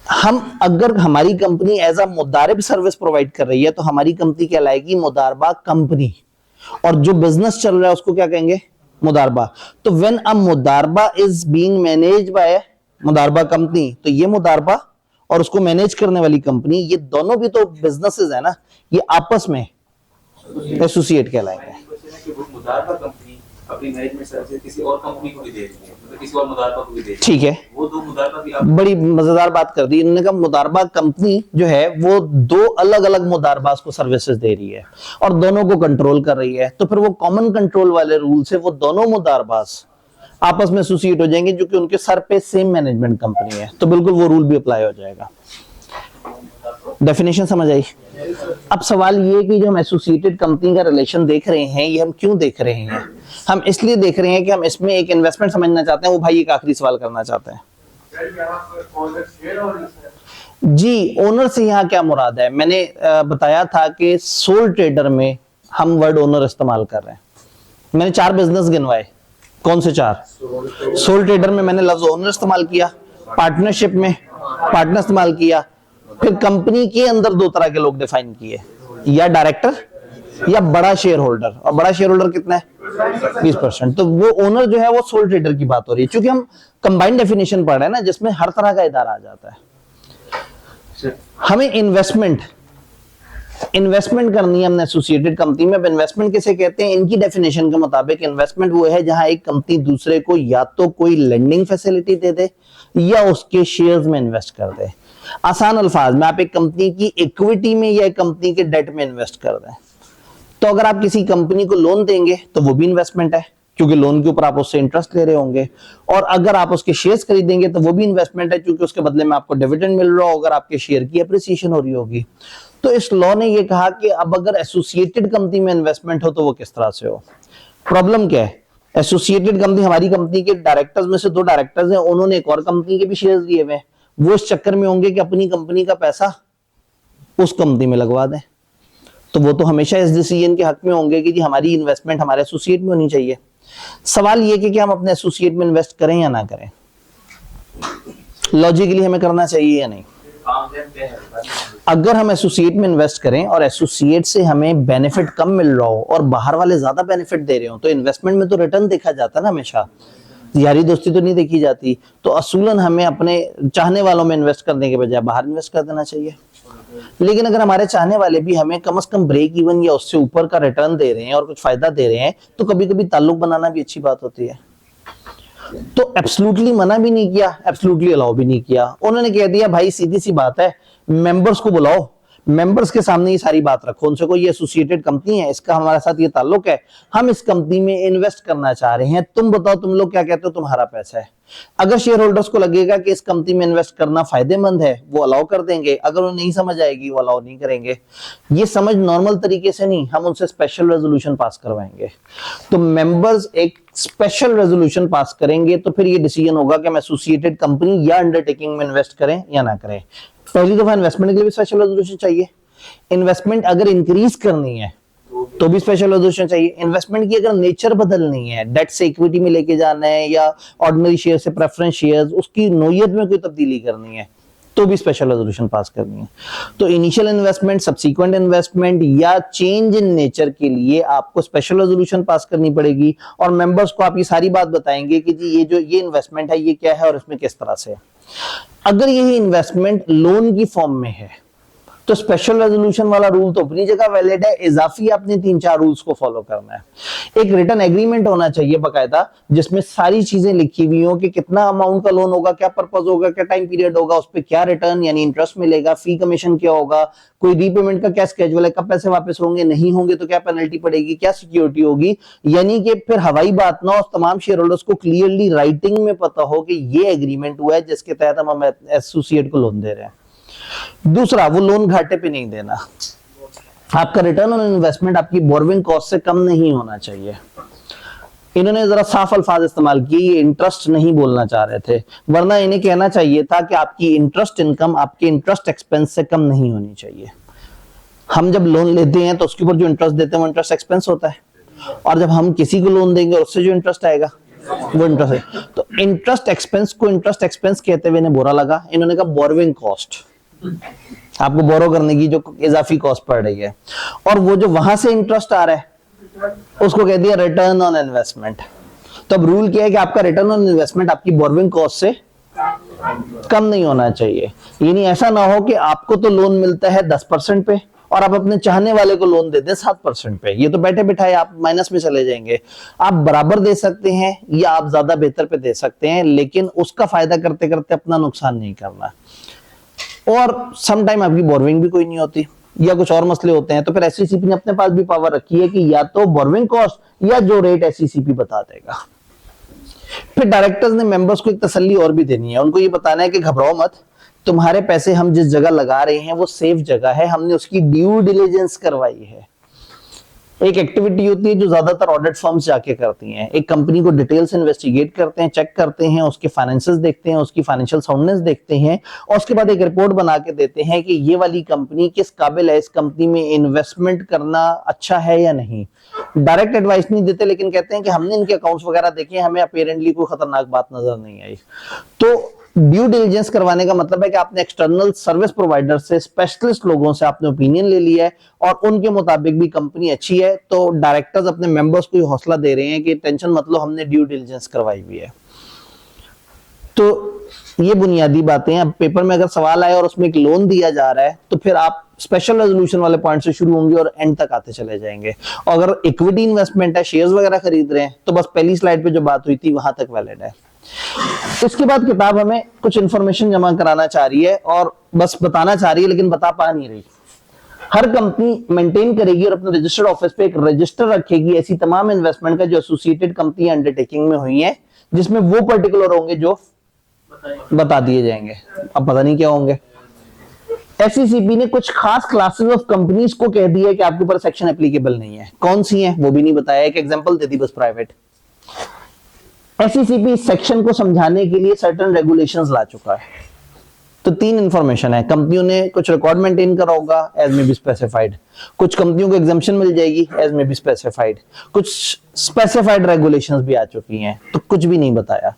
हम अगर हमारी कंपनी एज अ मुदारिब सर्विस प्रोवाइड कर रही है तो हमारी कंपनी कहलाएगी मुदारबा कंपनी, और जो बिजनेस चल रहा है उसको क्या कहेंगे, मुदारबा। तो व्हेन अ मुदारबा इज बीइंग मैनेज्ड बाय मुदारबा कंपनी, तो ये मुदारबा और उसको मैनेज करने वाली कंपनी, ये दोनों भी तो बिजनेसेस है ना, ये आपस में एसोसिएट कहलाएंगे। मुदारबा कंपनी अपनी मैनेजमेंट सर्विस किसी और कंपनी को भी दे रही है, मतलब किसी और मुदारबा को भी दे रही है। ठीक है, वो दो मुदारबा भी बड़ी मजेदार बात कर दी इन्होंने कहा मुदारबा कंपनी जो है वो दो अलग अलग मुदारबास को सर्विसेज दे रही है और दोनों को कंट्रोल कर रही है। तो फिर वो कॉमन कंट्रोल वाले रूल से वो दोनों मुदारबास आपस में एसोसिएट हो जाएंगे, जो कि उनके सर पे सेम मैनेजमेंट कंपनी है, तो बिल्कुल वो रूल भी अप्लाई हो जाएगा। डेफिनेशन समझ आई। अब सवाल ये कि जो हम एसोसिएटेड कंपनी का रिलेशन देख रहे हैं, ये हम क्यों देख रहे हैं? हम इसलिए देख रहे हैं कि हम इसमें एक इन्वेस्टमेंट समझना चाहते हैं। वो भाई एक आखिरी सवाल करना चाहते हैं। जी, ओनर से यहाँ क्या मुराद है? मैंने बताया था कि सोल ट्रेडर में हम वर्ड ओनर इस्तेमाल कर रहे हैं। मैंने 4 बिजनेस गिनवाए, कौन से 4? सोल ट्रेडर में मैंने लफ्ज ओनर इस्तेमाल किया, पार्टनरशिप में पार्टनर इस्तेमाल किया, फिर कंपनी के अंदर 2 तरह के लोग डिफाइन किए, या डायरेक्टर या बड़ा शेयर होल्डर। और बड़ा शेयर होल्डर कितना है? 20%। तो वो ओनर जो है वो सोल ट्रेडर की बात हो रही है, क्योंकि हम कंबाइंड डेफिनेशन पढ़ रहे हैं ना, जिसमें हर तरह का इदारा आ जाता है। हमें इन्वेस्टमेंट करनी है हमने एसोसिएटेड कंपनी में। अब इन्वेस्टमेंट किसे कहते हैं? इनकी डेफिनेशन के मुताबिक इन्वेस्टमेंट वो है जहां एक कंपनी दूसरे को या तो कोई लेंडिंग फैसिलिटी दे दे या उसके शेयर्स में इन्वेस्ट कर दे। आसान अल्फाज में आप एक कंपनी की इक्विटी में या एक कंपनी के डेट में इन्वेस्ट कर दें। तो अगर आप किसी कंपनी को लोन देंगे तो वो भी इन्वेस्टमेंट है, क्योंकि लोन के ऊपर आप उससे इंटरेस्ट ले रहे होंगे, और अगर आप उसके शेयर्स खरीदेंगे तो वो भी इन्वेस्टमेंट है, क्योंकि उसके बदले में आपको डिविडेंड मिल रहा होगा, आपके शेयर की एप्रिसिएशन हो रही होगी। तो इस लॉ ने ये कहा कि अब अगर एसोसिएटेड कंपनी में इन्वेस्टमेंट हो तो वो किस तरह से हो। प्रॉब्लम क्या है? एसोसिएटेड कंपनी, हमारी कंपनी के डायरेक्टर्स में से 2 डायरेक्टर्स हैं, उन्होंने एक और कंपनी के भी शेयर्स लिए हुए हैं, वो इस चक्कर में होंगे कि अपनी कंपनी का पैसा उस कंपनी में लगवा दें। तो वो तो हमेशा इस डिसीजन के हक में होंगे कि जी हमारी इन्वेस्टमेंट हमारे एसोसिएट में होनी चाहिए। सवाल ये कि हम अपने एसोसिएट में इन्वेस्ट करें या ना करें, लॉजिकली हमें करना चाहिए या नहीं। अगर हम एसोसिएट में इन्वेस्ट करें और एसोसिएट से हमें बेनिफिट कम मिल रहा हो और बाहर वाले ज्यादा बेनिफिट दे रहे हो, तो इन्वेस्टमेंट में तो रिटर्न देखा जाता है ना, हमेशा यारी दोस्ती तो नहीं देखी जाती। तो असूलन हमें अपने चाहने वालों में इन्वेस्ट करने के बजाय बाहर इन्वेस्ट कर देना चाहिए। लेकिन अगर हमारे चाहने वाले भी हमें कम से कम ब्रेक इवन या उससे ऊपर का रिटर्न दे रहे हैं और कुछ फायदा दे रहे हैं, तो कभी कभी ताल्लुक बनाना भी अच्छी बात होती है। तो एब्सोल्युटली मना भी नहीं किया, एब्सोल्युटली अलाउ भी नहीं किया। उन्होंने कह दिया भाई सीधी सी बात है, मेंबर्स को बुलाओ, मेंबर्स के सामने ये सारी बात रखो, उनसे कोई ये एसोसिएटेड कंपनी है, इसका हमारे साथ ये ताल्लुक है, हम इस कंपनी में इन्वेस्ट करना चाह रहे हैं, तुम बताओ तुम लोग क्या कहते हो, तुम्हारा पैसा है। अगर शेयर होल्डर्स को लगेगा कि इस कंपनी में इन्वेस्ट करना फायदेमंद है, वो अलाउ कर देंगे। अगर वो नहीं समझ आएगी, वो अलाउ नहीं करेंगे। ये समझ नॉर्मल तरीके से नहीं, हम उनसे स्पेशल रेजोल्यूशन पास करवाएंगे। तो मेंबर्स एक स्पेशल रेजोल्यूशन पास करेंगे, तो फिर ये डिसीजन होगा कि हम एसोसिएटेड कंपनी या अंडरटेकिंग में इन्वेस्ट करें या ना करें। पहली दफा इन्वेस्टमेंट के लिए भी स्पेशल रेजोल्यूशन चाहिए। इन्वेस्टमेंट अगर इंक्रीज करनी है तो भी स्पेशल रेजोल्यूशन चाहिए। इन्वेस्टमेंट की अगर नेचर बदलनी है, डेट से इक्विटी में लेके जाना है या ऑर्डिनरी शेयर से प्रेफरेंस शेयर्स, उसकी नोयत में कोई तब्दीली करनी है, तो भी स्पेशल रेजोल्यूशन पास करनी है। तो इनिशियल इन्वेस्टमेंट, सब्सीक्वेंट इन्वेस्टमेंट या चेंज इन नेचर के लिए आपको स्पेशल रेजोल्यूशन पास करनी पड़ेगी, और मेंबर्स को आप ये सारी बात बताएंगे कि जी ये इन्वेस्टमेंट है, ये क्या है और इसमें किस तरह से है। अगर यही इन्वेस्टमेंट लोन की फॉर्म में है तो स्पेशल रेजोल्यूशन वाला रूल तो अपनी जगह वैलिड है, इजाफी आपने 3-4 रूल्स को फॉलो करना है। एक रिटन एग्रीमेंट होना चाहिए बाकायदा, जिसमें सारी चीजें लिखी हुई हो कि कितना अमाउंट का लोन होगा, क्या पर्पस होगा, क्या टाइम पीरियड होगा, उस पर क्या रिटर्न यानी इंटरेस्ट मिलेगा, फी कमीशन क्या होगा, कोई रीपेमेंट का क्या स्केड्यूल है, कब पैसे वापस होंगे, नहीं होंगे तो क्या पेनल्टी पड़ेगी, क्या सिक्योरिटी होगी। यानी कि फिर हवाई बात ना, उस तमाम शेयर होल्डर्स को क्लियरली राइटिंग में पता हो कि ये एग्रीमेंट हुआ है जिसके तहत हम एसोसिएट को लोन दे रहे हैं। दूसरा, वो लोन घाटे पे नहीं देना। आपका रिटर्न ऑन इन्वेस्टमेंट आपकी बोरोइंग कॉस्ट से कम नहीं होना चाहिए। इन्होंने जरा साफ अल्फाज इस्तेमाल किए, ये इंटरेस्ट नहीं बोलना चाह रहे थे, वरना इन्हें कहना चाहिए था कि आपकी इंटरेस्ट इनकम आपके इंटरेस्ट एक्सपेंस से कम नहीं होनी चाहिए। हम जब लोन लेते हैं तो उसके ऊपर जो इंटरेस्ट देते हैं वो इंटरेस्ट एक्सपेंस होता है, और जब हम किसी को लोन देंगे उससे जो इंटरेस्ट आएगा वो इंटरेस्ट है। तो इंटरेस्ट एक्सपेंस को इंटरेस्ट एक्सपेंस कहते हुए इन्हें बुरा लगा, इन्होंने कहा बोरोइंग कॉस्ट, आपको बोरो करने की जो इजाफी कॉस्ट पड़ रही है, और वो जो वहां से इंटरेस्ट आ रहा है उसको कह दिया रिटर्न ऑन इन्वेस्टमेंट। तो अब रूल क्या है कि आपका रिटर्न ऑन इन्वेस्टमेंट आपकी बोरोइंग कॉस्ट से कम नहीं होना चाहिए। यानी ऐसा ना हो कि आपको तो लोन मिलता है 10% पे और आप अपने चाहने वाले को लोन दे दें 7% पे, ये तो बैठे बिठाए आप माइनस में चले जाएंगे। आप बराबर दे सकते हैं या आप ज्यादा बेहतर पे दे सकते हैं, लेकिन उसका फायदा करते करते अपना नुकसान नहीं करना। और सम टाइम आपकी बोरोइंग भी कोई नहीं होती या कुछ और मसले होते हैं, तो फिर एससीसीपी ने अपने पास भी पावर रखी है कि या तो बोरोइंग कॉस्ट या जो रेट एससीसीपी बता देगा। फिर डायरेक्टर्स ने मेंबर्स को एक तसल्ली और भी देनी है, उनको ये बताना है कि घबराओ मत, तुम्हारे पैसे हम जिस जगह लगा रहे हैं वो सेफ जगह है, हमने उसकी ड्यू डिलिजेंस करवाई है। एक एक्टिविटी होती है जो ज्यादातर ऑडिट फर्म्स जाके करती हैं, एक कंपनी को डिटेल्स इन्वेस्टिगेट करते हैं, चेक करते हैं, उसके फाइनेंसेस देखते हैं, उसकी फाइनेंशियल साउंडनेस देखते हैं, और उसके बाद एक रिपोर्ट बना के देते हैं कि ये वाली कंपनी किस काबिल है, इस कंपनी में इन्वेस्टमेंट करना अच्छा है या नहीं। डायरेक्ट एडवाइस नहीं देते, लेकिन कहते हैं कि हमने इनके अकाउंट्स वगैरह देखे, हमें अपेरेंटली कोई खतरनाक बात नजर नहीं आई। तो ड्यू डिलिजेंस करवाने का मतलब है कि आपने एक्सटर्नल सर्विस प्रोवाइडर से, स्पेशलिस्ट लोगों से आपने ओपिनियन ले लिया है और उनके मुताबिक भी कंपनी अच्छी है, तो डायरेक्टर्स अपने मेंबर्स को हौसला दे रहे हैं कि टेंशन मत लो, हमने ड्यू डिलिजेंस करवाई हुई है। तो ये बुनियादी बातें हैं। अब पेपर में अगर सवाल आए और उसमें एक लोन दिया जा रहा है तो फिर आप स्पेशल रेजोल्यूशन वाले पॉइंट से शुरू होंगे और एंड तक आते चले जाएंगे। और अगर इक्विटी इन्वेस्टमेंट है, शेयर्स वगैरह खरीद रहे हैं, तो बस पहली स्लाइड पे जो बात हुई थी वहां तक वैलिड है। इसके बाद किताब हमें कुछ इंफॉर्मेशन जमा कराना चाह रही है और बस बताना चाह रही है, लेकिन बता पा नहीं रही। हर कंपनी मेंटेन करेगी और अपने रजिस्टर्ड ऑफिस पे एक रजिस्टर रखेगी ऐसी तमाम इन्वेस्टमेंट का जो एसोसिएटेड कंपनी अंडरटेकिंग में हुई है, जिसमें वो पर्टिकुलर होंगे जो बता दिए जाएंगे। अब पता नहीं क्या होंगे। एससीसीपी ने कुछ खास क्लासेस ऑफ कंपनीज को कह दिया कि आपके ऊपर सेक्शन एप्लीकेबल नहीं है, कौन सी है वो भी नहीं बताया, एक एग्जांपल दे दी बस, प्राइवेट। एससीसीपी इस सेक्शन को समझाने के लिए सर्टेन रेगुलेशंस ला चुका है। तो 3 इंफॉर्मेशन है, कंपनियों ने कुछ रिकॉर्ड मेंटेन करा होगा एज में बी स्पेसिफाइड, कुछ कंपनियों को एग्जाम्पशन मिल जाएगी एज में बी स्पेसिफाइड, कुछ स्पेसिफाइड रेगुलेशंस भी आ चुकी हैं, तो कुछ भी नहीं बताया।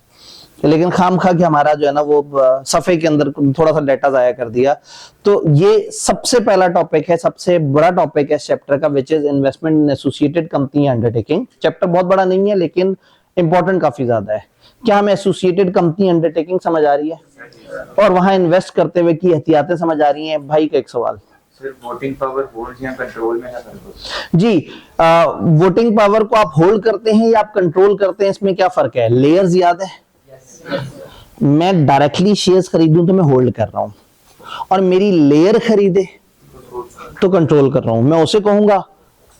लेकिन खामखा कि हमारा जो है ना वो सफे के अंदर थोड़ा सा डाटा जाया कर दिया। तो ये सबसे पहला टॉपिक है, सबसे बड़ा टॉपिक है इस चैप्टर का, which is investment in associated company undertaking. Chapter बहुत बड़ा नहीं है लेकिन इंपॉर्टेंट काफी ज्यादा है। क्या हमें एसोसिएटेड कंपनी अंडरटेकिंग समझ आ रही है और वहां इन्वेस्ट करते हुए की एहतियातें समझ आ रही हैं? भाई का एक सवाल, वोटिंग पावर होल्ड या कंट्रोल में है जी। वोटिंग पावर को आप होल्ड करते हैं या आप कंट्रोल करते हैं, इसमें क्या फर्क है? लेयर्स याद है? मैं डायरेक्टली शेयर्स खरीदूं तो मैं होल्ड कर रहा हूं, और मेरी लेयर खरीदे तो कंट्रोल कर रहा हूं। मैं उसे कहूंगा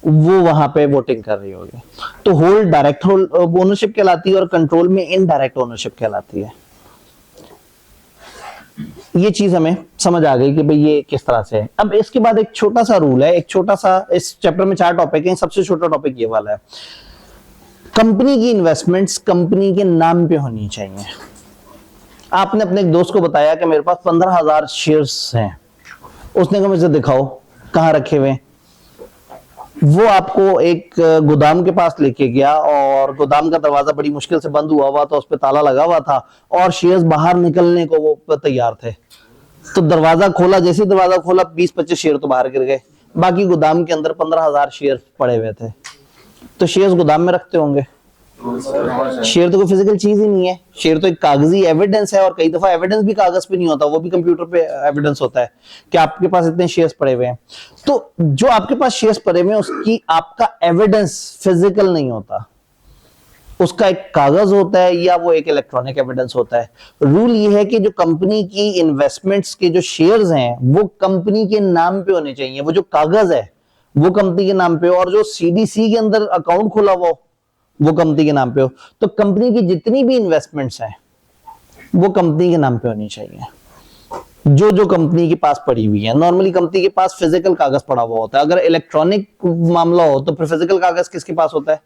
वो वहां पे वोटिंग कर रही होगी। तो होल्ड डायरेक्ट ओनरशिप कहलाती है और कंट्रोल में इनडायरेक्ट ओनरशिप कहलाती है। ये चीज हमें समझ आ गई कि भाई ये किस तरह से है। अब इसके बाद एक छोटा सा रूल है, एक छोटा सा, इस चैप्टर में 4 टॉपिक हैं, सबसे छोटा टॉपिक ये वाला है। कंपनी की इन्वेस्टमेंट्स कंपनी के नाम पे होनी चाहिए। आपने अपने एक दोस्त को बताया कि मेरे पास 15,000 शेयर्स हैं, उसने कहा मुझे दिखाओ कहाँ रखे हुए। वो आपको एक गोदाम के पास लेके गया और गोदाम का दरवाजा बड़ी मुश्किल से बंद हुआ था, उस पर ताला लगा हुआ था और शेयर्स बाहर निकलने को वो तैयार थे। तो दरवाजा खोला, जैसे दरवाजा खोला 20-25 शेयर तो बाहर गिर गए, बाकी गोदाम के अंदर 15,000 शेयर पड़े हुए थे। तो शेयर्स गोदाम में रखते होंगे, शेयर तो कोई फिजिकल चीज ही नहीं है, शेयर तो एक कागजी एविडेंस है, और कई दफा एविडेंस भी कागज पे नहीं होता, वो भी कंप्यूटर पे एविडेंस होता है कि आपके पास इतने शेयर्स पड़े हुए हैं। तो जो आपके पास शेयर्स पड़े हुए हैं उसकी आपका एविडेंस फिजिकल नहीं होता, उसका एक कागज होता है या वो एक इलेक्ट्रॉनिक एविडेंस होता है। रूल ये है कि जो कंपनी की इन्वेस्टमेंट्स के जो शेयर्स हैं वो कंपनी के नाम पे होने चाहिए, वो जो कागज है वो कंपनी के नाम पे हो, और जो सीडीसी के अंदर अकाउंट खोला हुआ वो कंपनी के नाम पे हो। तो कंपनी की जितनी भी इन्वेस्टमेंट्स हैं वो कंपनी के नाम पे होनी चाहिए, जो जो कंपनी के पास पड़ी हुई है। नॉर्मली कंपनी के पास फिजिकल कागज पड़ा हुआ होता है, अगर इलेक्ट्रॉनिक मामला हो तो फिर फिजिकल कागज किसके पास होता है?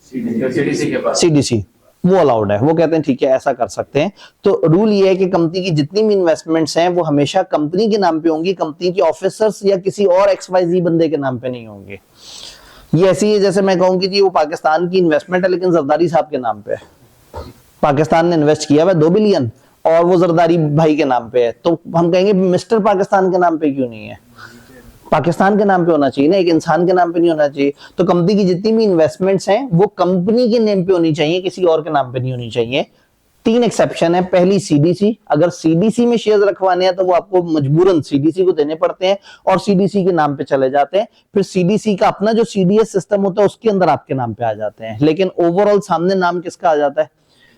सीडीसी के पास। सीडीसी, वो अलाउड है, वो कहते हैं ठीक है ऐसा कर सकते हैं। तो रूल ये है कि कंपनी की जितनी भी इन्वेस्टमेंट्स हैं वो हमेशा कंपनी के नाम पे होंगी, कंपनी के ऑफिसर्स या किसी और XYZ बंदे के नाम पे नहीं होंगे। ये ऐसी है जैसे मैं कहूंगी कि वो पाकिस्तान की इन्वेस्टमेंट है लेकिन जरदारी साहब के नाम पे है, पाकिस्तान ने इन्वेस्ट किया हुआ 2 बिलियन और वो जरदारी भाई के नाम पे है, तो हम कहेंगे मिस्टर पाकिस्तान के नाम पे क्यों नहीं है? पाकिस्तान के नाम पे होना चाहिए ना, एक इंसान के नाम पे नहीं होना चाहिए। तो कंपनी की जितनी भी इन्वेस्टमेंट्स हैं वो कंपनी के नेम पे होनी चाहिए, किसी और के नाम पे नहीं होनी चाहिए। 3 एक्सेप्शन है। पहली सीडीसी, अगर सीडीसी में शेयर रखवाने हैं तो वो आपको मजबूरन सीडीसी को देने पड़ते हैं और सीडीसी के नाम पे चले जाते हैं। फिर सीडीसी का अपना जो सीडीएस सिस्टम होता है उसके अंदर आपके नाम पे आ जाते हैं, लेकिन ओवरऑल सामने नाम किसका आ जाता है?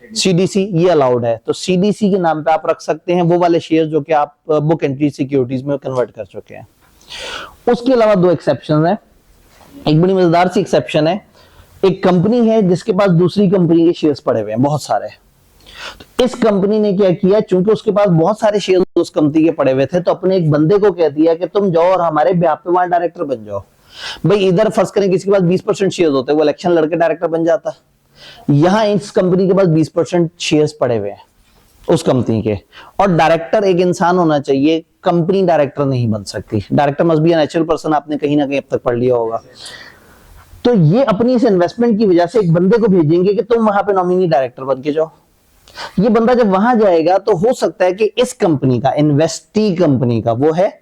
सीडीसी, ये अलाउड है। तो सीडीसी के नाम पे आप रख सकते हैं वो वाले शेयर जो कि आप बुक एंट्री सिक्योरिटीज में कन्वर्ट कर चुके हैं। उसके अलावा 2 एक्सेप्शन है। एक बड़ी मजेदार सी एक्सेप्शन है, एक कंपनी है जिसके पास दूसरी कंपनी के शेयर्स पड़े हुए हैं बहुत सारे। तो इस कंपनी ने क्या किया, चूंकि उसके पास बहुत सारे शेयर्स उस कंपनी के पड़े हुए थे, तो अपने एक बंदे को कह दिया कि तुम जाओ और हमारे ब्याह पे वहां डायरेक्टर बन जाओ। भाई इधर फर्ज करें किसी के पास 20% शेयर्स होते हैं, वो इलेक्शन लड़के डायरेक्टर बन जाता। यहां इस कंपनी के पास 20% शेयर्स पड़े हुए हैं उस कंपनी के, और डायरेक्टर एक इंसान होना चाहिए, कंपनी डायरेक्टर नहीं बन सकती। Director must be a natural person, आपने कहीं ना कहीं अब तक पढ़ लिया होगा। तो ये अपनी इस इन्वेस्टमेंट की वजह से एक बंदे को भेजेंगे कि तुम वहां पे नॉमिनी डायरेक्टर बन के जाओ। ये बंदा जब वहां जाएगा तो हो सकता है कि इस कंपनी का, इन्वेस्टी कंपनी का, वो है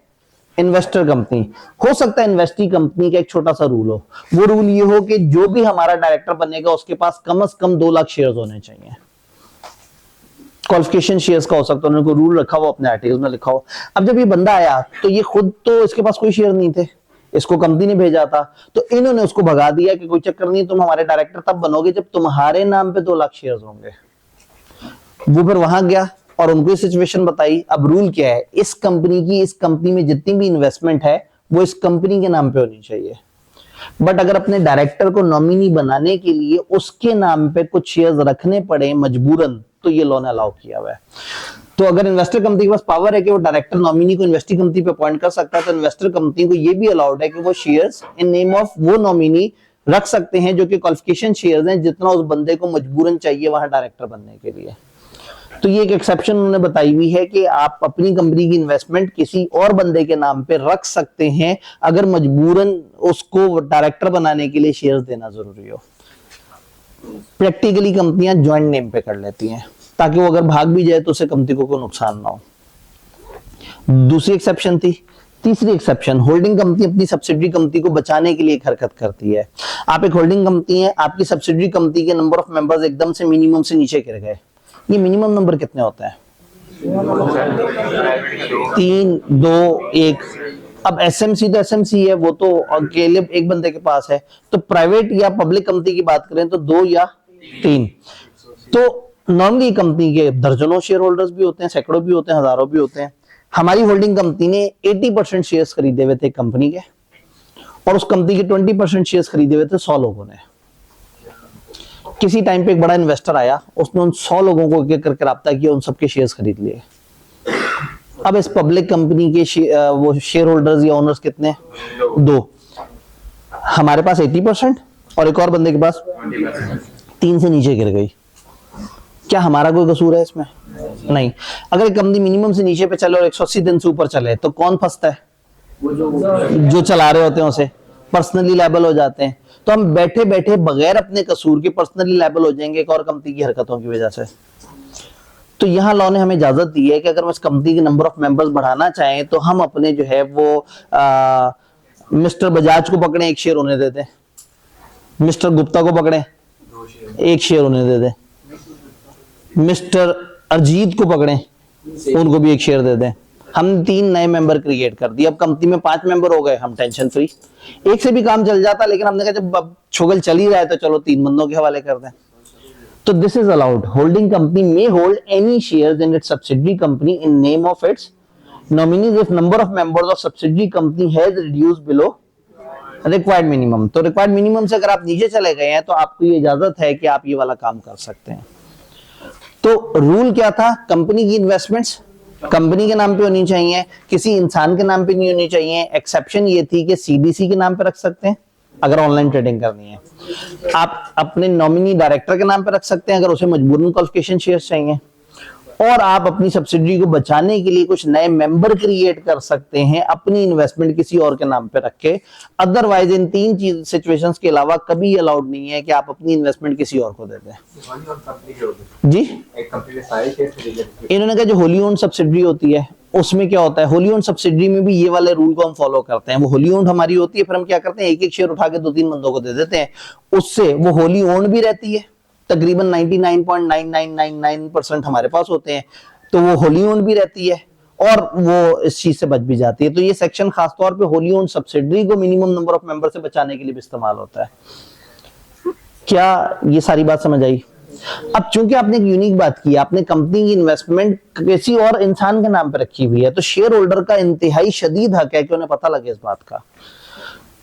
इन्वेस्टर कंपनी, हो सकता है इन्वेस्टी कंपनी का एक छोटा सा रूल हो। वो रूल ये हो कि जो भी हमारा डायरेक्टर बनेगा उसके पास कम से कम 2 लाख शेयर्स होने चाहिए। क्वालिफिकेशन शेयर्स का हो सकता है, उन्होंने रूल रखा हो, अपने आर्टिकल में लिखा हो। अब जब ये बंदा आया तो ये खुद तो इसके पास कोई शेयर नहीं थे, इसको कंपनी ने भेजा था, तो इन्होंने उसको भगा दिया कि कोई चक्कर नहीं, तुम हमारे डायरेक्टर तब बनोगे जब तुम्हारे नाम पे 2 लाख शेयर्स होंगे। वो फिर वहां गया और उनको सिचुएशन बताई। अब रूल क्या है, इस कंपनी में जितनी भी इन्वेस्टमेंट है वो इस कंपनी के नाम पे होनी चाहिए, बट अगर अपने डायरेक्टर को नॉमिनी बनाने के लिए उसके नाम पे कुछ शेयर्स रखने पड़े मजबूरन, तो ये लॉ ने अलाउ किया हुआ है। तो अगर इन्वेस्टर कंपनी के पास पावर है कि वो डायरेक्टर नॉमिनी को इन्वेस्टिंग कंपनी पे अपॉइंट कर सकता है, तो इन्वेस्टर कंपनी को ये भी अलाउड है कि वो शेयर्स इन नेम ऑफ वो नॉमिनी रख सकते हैं जो कि क्वालिफिकेशन शेयर्स हैं, जितना उस बंदे को मजबूरन चाहिए वहां डायरेक्टर बनने के लिए। तो ये एक एक्सेप्शन उन्होंने बताई हुई है कि आप अपनी कंपनी की इन्वेस्टमेंट किसी और बंदे के नाम पे रख सकते हैं अगर मजबूरन उसको डायरेक्टर बनाने के लिए शेयर्स देना जरूरी हो। प्रैक्टिकली कंपनियां ज्वाइंट नेम पे कर लेती हैं ताकि वो अगर भाग भी जाए तो उसे कंपनी को कोई नुकसान ना हो। दूसरी एक्सेप्शन थी। तीसरी एक्सेप्शन, होल्डिंग कंपनी अपनी सब्सिडरी कंपनी को बचाने के लिए एक हरकत करती है। आप एक होल्डिंग कंपनी है, आपकी सब्सिडरी कंपनी के नंबर ऑफ मेंबर्स एकदम से मिनिमम से नीचे गिर गए। ये मिनिमम नंबर कितने होते हैं? 3, 2, 1। अब एसएमसी तो एसएमसी है, वो तो अकेले एक बंदे के पास है। तो प्राइवेट या पब्लिक कंपनी की बात करें तो 2 या 3। तो नॉर्मली कंपनी के दर्जनों शेयर होल्डर्स भी होते हैं, सैकड़ों भी होते हैं, हजारों भी होते हैं। हमारी होल्डिंग कंपनी ने 80% शेयर्स खरीदे हुए थे कंपनी के, और उस कंपनी के 20% शेयर्स खरीदे हुए थे 100 लोगों ने। किसी टाइम पे एक बड़ा इन्वेस्टर आया, उसने उन 100 लोगों को एक करके रब्ता किया, उन सबके शेयर्स खरीद लिए। अब इस पब्लिक कंपनी के वो शेयर होल्डर्स या ओनर्स कितने? 2। हमारे पास 80% और एक और बंदे के पास 3 से नीचे गिर गई। क्या हमारा कोई कसूर है इसमें? नहीं। अगर एक कंपनी मिनिमम से नीचे पे चले और 180 दिन से ऊपर चले तो कौन फंसता है? जो चला रहे होते हैं उसे पर्सनली लायबल हो जाते हैं। तो हम बैठे बैठे बगैर अपने कसूर के पर्सनली लायबल हो जाएंगे एक और कंपनी की हरकतों की वजह से। तो यहाँ लॉ ने हमें इजाजत दी है कि अगर हम इस कंपनी के नंबर ऑफ मेंबर्स बढ़ाना चाहें तो हम अपने जो है वो मिस्टर बजाज को पकड़े, एक शेयर होने देते हैं, मिस्टर गुप्ता को पकड़े, एक शेयर होने दे दे, मिस्टर अरजीत को पकड़े, उनको भी एक शेयर दे दें। हम 3 नए मेंबर क्रिएट कर दिए, अब कंपनी में 5 मेंबर हो गए, हम टेंशन फ्री, एक से भी काम चल जाता, लेकिन हमने कहा जब अब छोगल चल ही रहा है तो चलो 3 बंदों के हवाले कर दें। तो this is allowed. Holding company may hold any shares in its subsidiary company in name of its nominees if number of members of subsidiary company has reduced below required minimum। तो required minimum से अगर आप नीचे चले गए हैं तो आपको ये इजाजत है कि आप ये वाला काम कर सकते हैं। तो रूल क्या था, कंपनी की इन्वेस्टमेंट्स कंपनी के नाम पे होनी चाहिए, किसी इंसान के नाम पे नहीं होनी चाहिए। एक्सेप्शन ये थी कि सीडीसी के नाम पे रख सकते हैं अगर ऑनलाइन ट्रेडिंग करनी है, आप अपने नॉमिनी डायरेक्टर के नाम पे रख सकते हैं अगर उसे मजबूरन क्वालिफिकेशन शेयर्स चाहिए, और आप अपनी सब्सिडी को बचाने के लिए कुछ नए मेंबर क्रिएट कर सकते हैं अपनी इन्वेस्टमेंट किसी और के नाम पे रख के। अदरवाइज इन 3 चीज सिचुएशंस के अलावा कभी अलाउड नहीं है कि आप अपनी इन्वेस्टमेंट किसी और को दे दें। जी इन्होंने कहा जो होली ओन्ड सब्सिडी होती है उसमें क्या होता है, होली ओन्ड सब्सिडी में भी ये वाले रूल को हम फॉलो करते हैं। वो होली ओन्ड हमारी होती है, फिर हम क्या करते हैं एक एक शेयर उठा के 2-3 बंदों को दे देते हैं, उससे वो होली ओन्ड भी रहती है, तकरीबन 99.9999% हमारे पास होते हैं, तो वो होली ओन्ड भी रहती है और वो इस चीज से बच भी जाती है। तो ये सेक्शन खासतौर पे होली ओन्ड सब्सिडरी को मिनिमम नंबर ऑफ मेंबर से बचाने के लिए भी इस्तेमाल होता है। क्या ये सारी बात समझ आई? अब चूंकि आपने एक यूनिक बात की, आपने कंपनी की इन्वेस्टमेंट किसी और इंसान के नाम पे रखी हुई है, तो शेयर होल्डर का इंतहाई शदीद हक है कि उन्हें पता लगे इस बात का।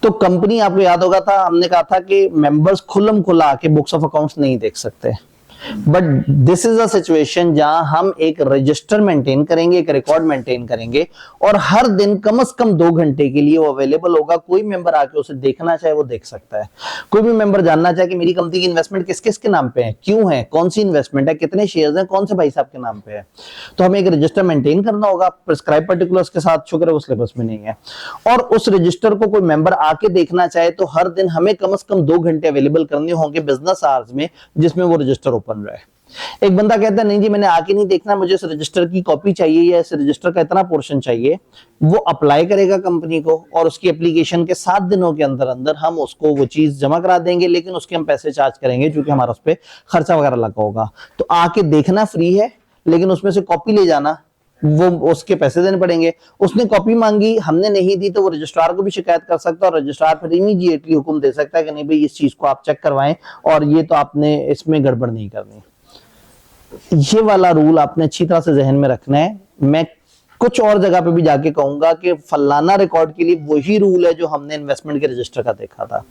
तो कंपनी, आपको याद होगा था हमने कहा था कि मेंबर्स खुल्लम खुला आके बुक्स ऑफ अकाउंट्स नहीं देख सकते, but this is a situation जहां हम एक रजिस्टर मेंटेन करेंगे, एक रिकॉर्ड मेंटेन करेंगे और हर दिन कम से कम 2 घंटे के लिए वो अवेलेबल होगा। कोई मेंबर आके उसे देखना चाहे वो देख सकता है। कोई भी मेंबर जानना चाहे कि मेरी कंपनी की इन्वेस्टमेंट किस किस के नाम पे है, क्यों है, कौन सी इन्वेस्टमेंट है, कितने शेयर्स हैं, कौन से भाई साहब के नाम पे है, तो हमें एक रजिस्टर मेंटेन करना होगा प्रिस्क्राइब पर्टिकुलर्स के साथ। शुक्र है वो सिलेबस में नहीं है। और उस रजिस्टर को कोई मेंबर आके देखना चाहे तो हर दिन हमें कम से कम 2 घंटे अवेलेबल करने होंगे बिजनेस आवर्स में, जिसमें वो रजिस्टर ओपन रहे। एक बंदा कहता है नहीं जी मैंने आके नहीं देखना, मुझे इस रजिस्टर की कॉपी चाहिए या इस रजिस्टर का इतना पोर्शन चाहिए, वो अप्लाई करेगा कंपनी को और उसकी एप्लीकेशन के 7 दिनों के अंदर अंदर हम उसको वो चीज जमा करा देंगे, लेकिन उसके हम पैसे चार्ज करेंगे क्योंकि हमारा उस पर खर्चा वगैरह लगा होगा। तो आके देखना फ्री है, लेकिन उसमें से कॉपी ले जाना वो उसके पैसे देने पड़ेंगे। उसने कॉपी मांगी, हमने नहीं दी, तो वो रजिस्ट्रार को भी शिकायत कर सकता है और रजिस्ट्रार फिर इमीडिएटली हुक्म दे सकता है कि नहीं भाई इस चीज को आप चेक करवाएं और ये तो आपने इसमें गड़बड़ नहीं करनी। ये वाला रूल आपने अच्छी तरह से जहन में रखना है। मैं कुछ और जगह पे भी जाके कहूंगा कि फलाना रिकॉर्ड के लिए वही रूल है जो हमने इन्वेस्टमेंट के रजिस्टर का देखा था।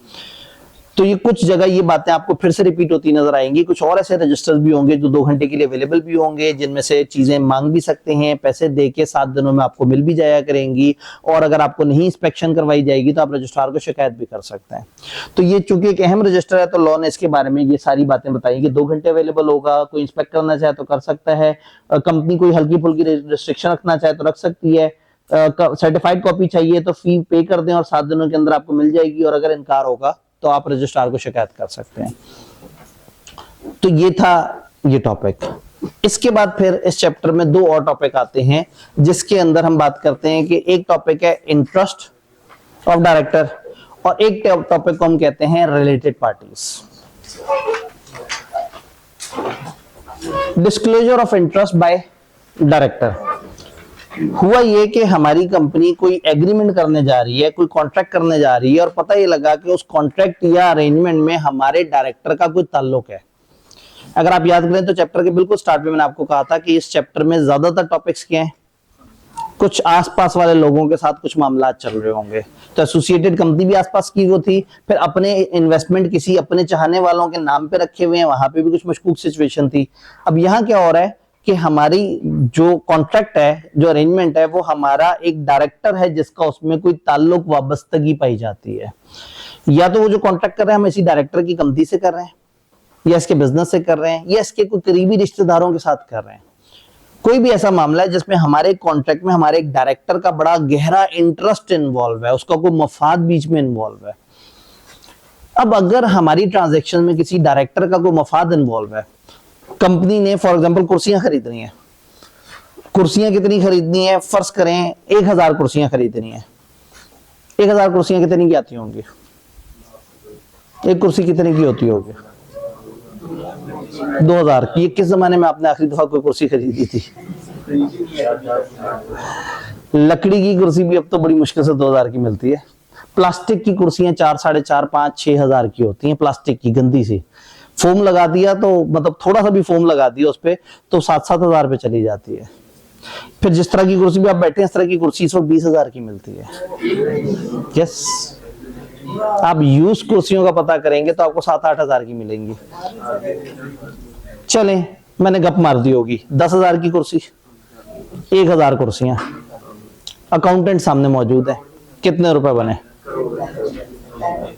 तो ये कुछ जगह ये बातें आपको फिर से रिपीट होती नजर आएंगी। कुछ और ऐसे रजिस्टर्स भी होंगे जो 2 घंटे के लिए अवेलेबल भी होंगे, जिनमें से चीजें मांग भी सकते हैं, पैसे दे के 7 दिनों में आपको मिल भी जाया करेंगी, और अगर आपको नहीं इंस्पेक्शन करवाई जाएगी तो आप रजिस्ट्रार को शिकायत भी कर सकते हैं। तो ये चूंकि एक अहम रजिस्टर है तो लॉ ने इसके बारे में ये सारी बातें बताई कि 2 घंटे अवेलेबल होगा, कोई इंस्पेक्ट करना चाहे तो कर सकता है, कंपनी कोई हल्की फुल्की रिस्ट्रिक्शन रखना चाहे तो रख सकती है, सर्टिफाइड कॉपी चाहिए तो फी पे कर दें और 7 दिनों के अंदर आपको मिल जाएगी, और अगर इनकार होगा तो आप रजिस्ट्रार को शिकायत कर सकते हैं। तो ये था ये टॉपिक। इसके बाद फिर इस चैप्टर में 2 और टॉपिक आते हैं जिसके अंदर हम बात करते हैं कि एक टॉपिक है इंटरेस्ट ऑफ डायरेक्टर और एक टॉपिक को हम कहते हैं related parties. Disclosure of interest by director. हुआ ये कि हमारी कंपनी कोई एग्रीमेंट करने जा रही है, कोई कॉन्ट्रैक्ट करने जा रही है, और पता ये लगा कि उस कॉन्ट्रैक्ट या अरेंजमेंट में हमारे डायरेक्टर का कोई ताल्लुक है। अगर आप याद करें तो चैप्टर के बिल्कुल स्टार्ट में मैंने आपको कहा था कि इस चैप्टर में ज्यादातर टॉपिक्स क्या हैं, कुछ आसपास वाले लोगों के साथ कुछ मामला चल रहे होंगे। तो एसोसिएटेड कंपनी भी आसपास की वो थी, फिर अपने इन्वेस्टमेंट किसी अपने चाहने वालों के नाम पे रखे हुए हैं, वहां पे भी कुछ मशकूक सिचुएशन थी। अब यहाँ क्या हो रहा है कि हमारी जो कॉन्ट्रैक्ट है, जो अरेंजमेंट है, वो हमारा एक डायरेक्टर है जिसका उसमें कोई ताल्लुक वाबस्तगी पाई जाती है। या तो वो जो कॉन्ट्रैक्ट कर रहे हैं हम इसी डायरेक्टर की कंपनी से कर रहे हैं, या इसके बिजनेस से कर रहे हैं, या इसके कोई करीबी रिश्तेदारों के साथ कर रहे हैं। कोई भी ऐसा मामला है जिसमें हमारे कॉन्ट्रैक्ट में हमारे एक डायरेक्टर का बड़ा गहरा इंटरेस्ट इन्वॉल्व है, उसका कोई मफाद बीच में इन्वॉल्व है। अब अगर हमारी ट्रांजैक्शन में किसी डायरेक्टर का कोई मफाद इन्वॉल्व है कंपनी ने फॉर एग्जांपल कुर्सियां खरीदनी है, कुर्सियां कितनी खरीदनी है, फर्ज करें 1000 कुर्सियां खरीदनी है। 1000 कुर्सियां कितनी की आती होंगी? एक कुर्सी कितने की होती होगी? 2000 की। किस जमाने में आपने आखिरी दफा कोई कुर्सी खरीदी थी? लकड़ी की कुर्सी भी अब तो बड़ी मुश्किल से 2000 की मिलती है। प्लास्टिक की कुर्सियां 4, 4.5, 5, 6000 की होती हैं। प्लास्टिक की गंदी सी, फोम लगा दिया तो मतलब थोड़ा सा भी फोम लगा दिया उस पे तो 7-7 हजार पे चली जाती है। फिर जिस तरह की कुर्सी भी आप बैठे हैं इस तरह की कुर्सी इस वक्त 20,000 की मिलती है। यस, आप यूज कुर्सियों का पता करेंगे तो आपको 7-8 हजार की मिलेंगी। चले, मैंने गप मार दी होगी। 10,000 की कुर्सी, 1000 कुर्सियां, अकाउंटेंट सामने मौजूद है, कितने रुपए बने?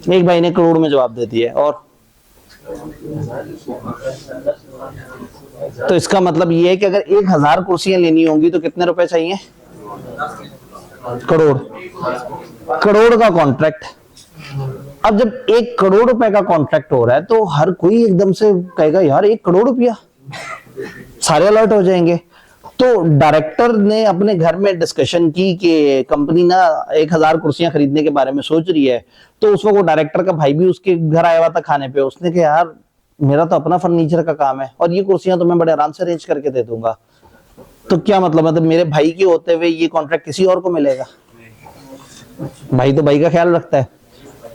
एक भाई ने करोड़ में जवाब दे दिया। और तो इसका मतलब ये है कि अगर 1000 कुर्सियां लेनी होंगी तो कितने रुपए चाहिए? करोड़। करोड़ का कॉन्ट्रैक्ट। अब जब 1 करोड़ रुपए का कॉन्ट्रैक्ट हो रहा है तो हर कोई एकदम से कहेगा यार 1 करोड़ रुपया, सारे अलर्ट हो जाएंगे। तो डायरेक्टर ने अपने घर में डिस्कशन की कि कंपनी ना 1000 कुर्सियां खरीदने के बारे में सोच रही है। तो उस वक्त वो डायरेक्टर का भाई भी उसके घर आया हुआ था खाने पे। उसने कहा यार मेरा तो अपना फर्नीचर का काम है और ये कुर्सियां तो मैं बड़े आराम से अरेंज करके दे दूंगा। तो क्या मतलब मेरे भाई के होते हुए ये कॉन्ट्रैक्ट किसी और को मिलेगा? भाई तो भाई का ख्याल रखता है।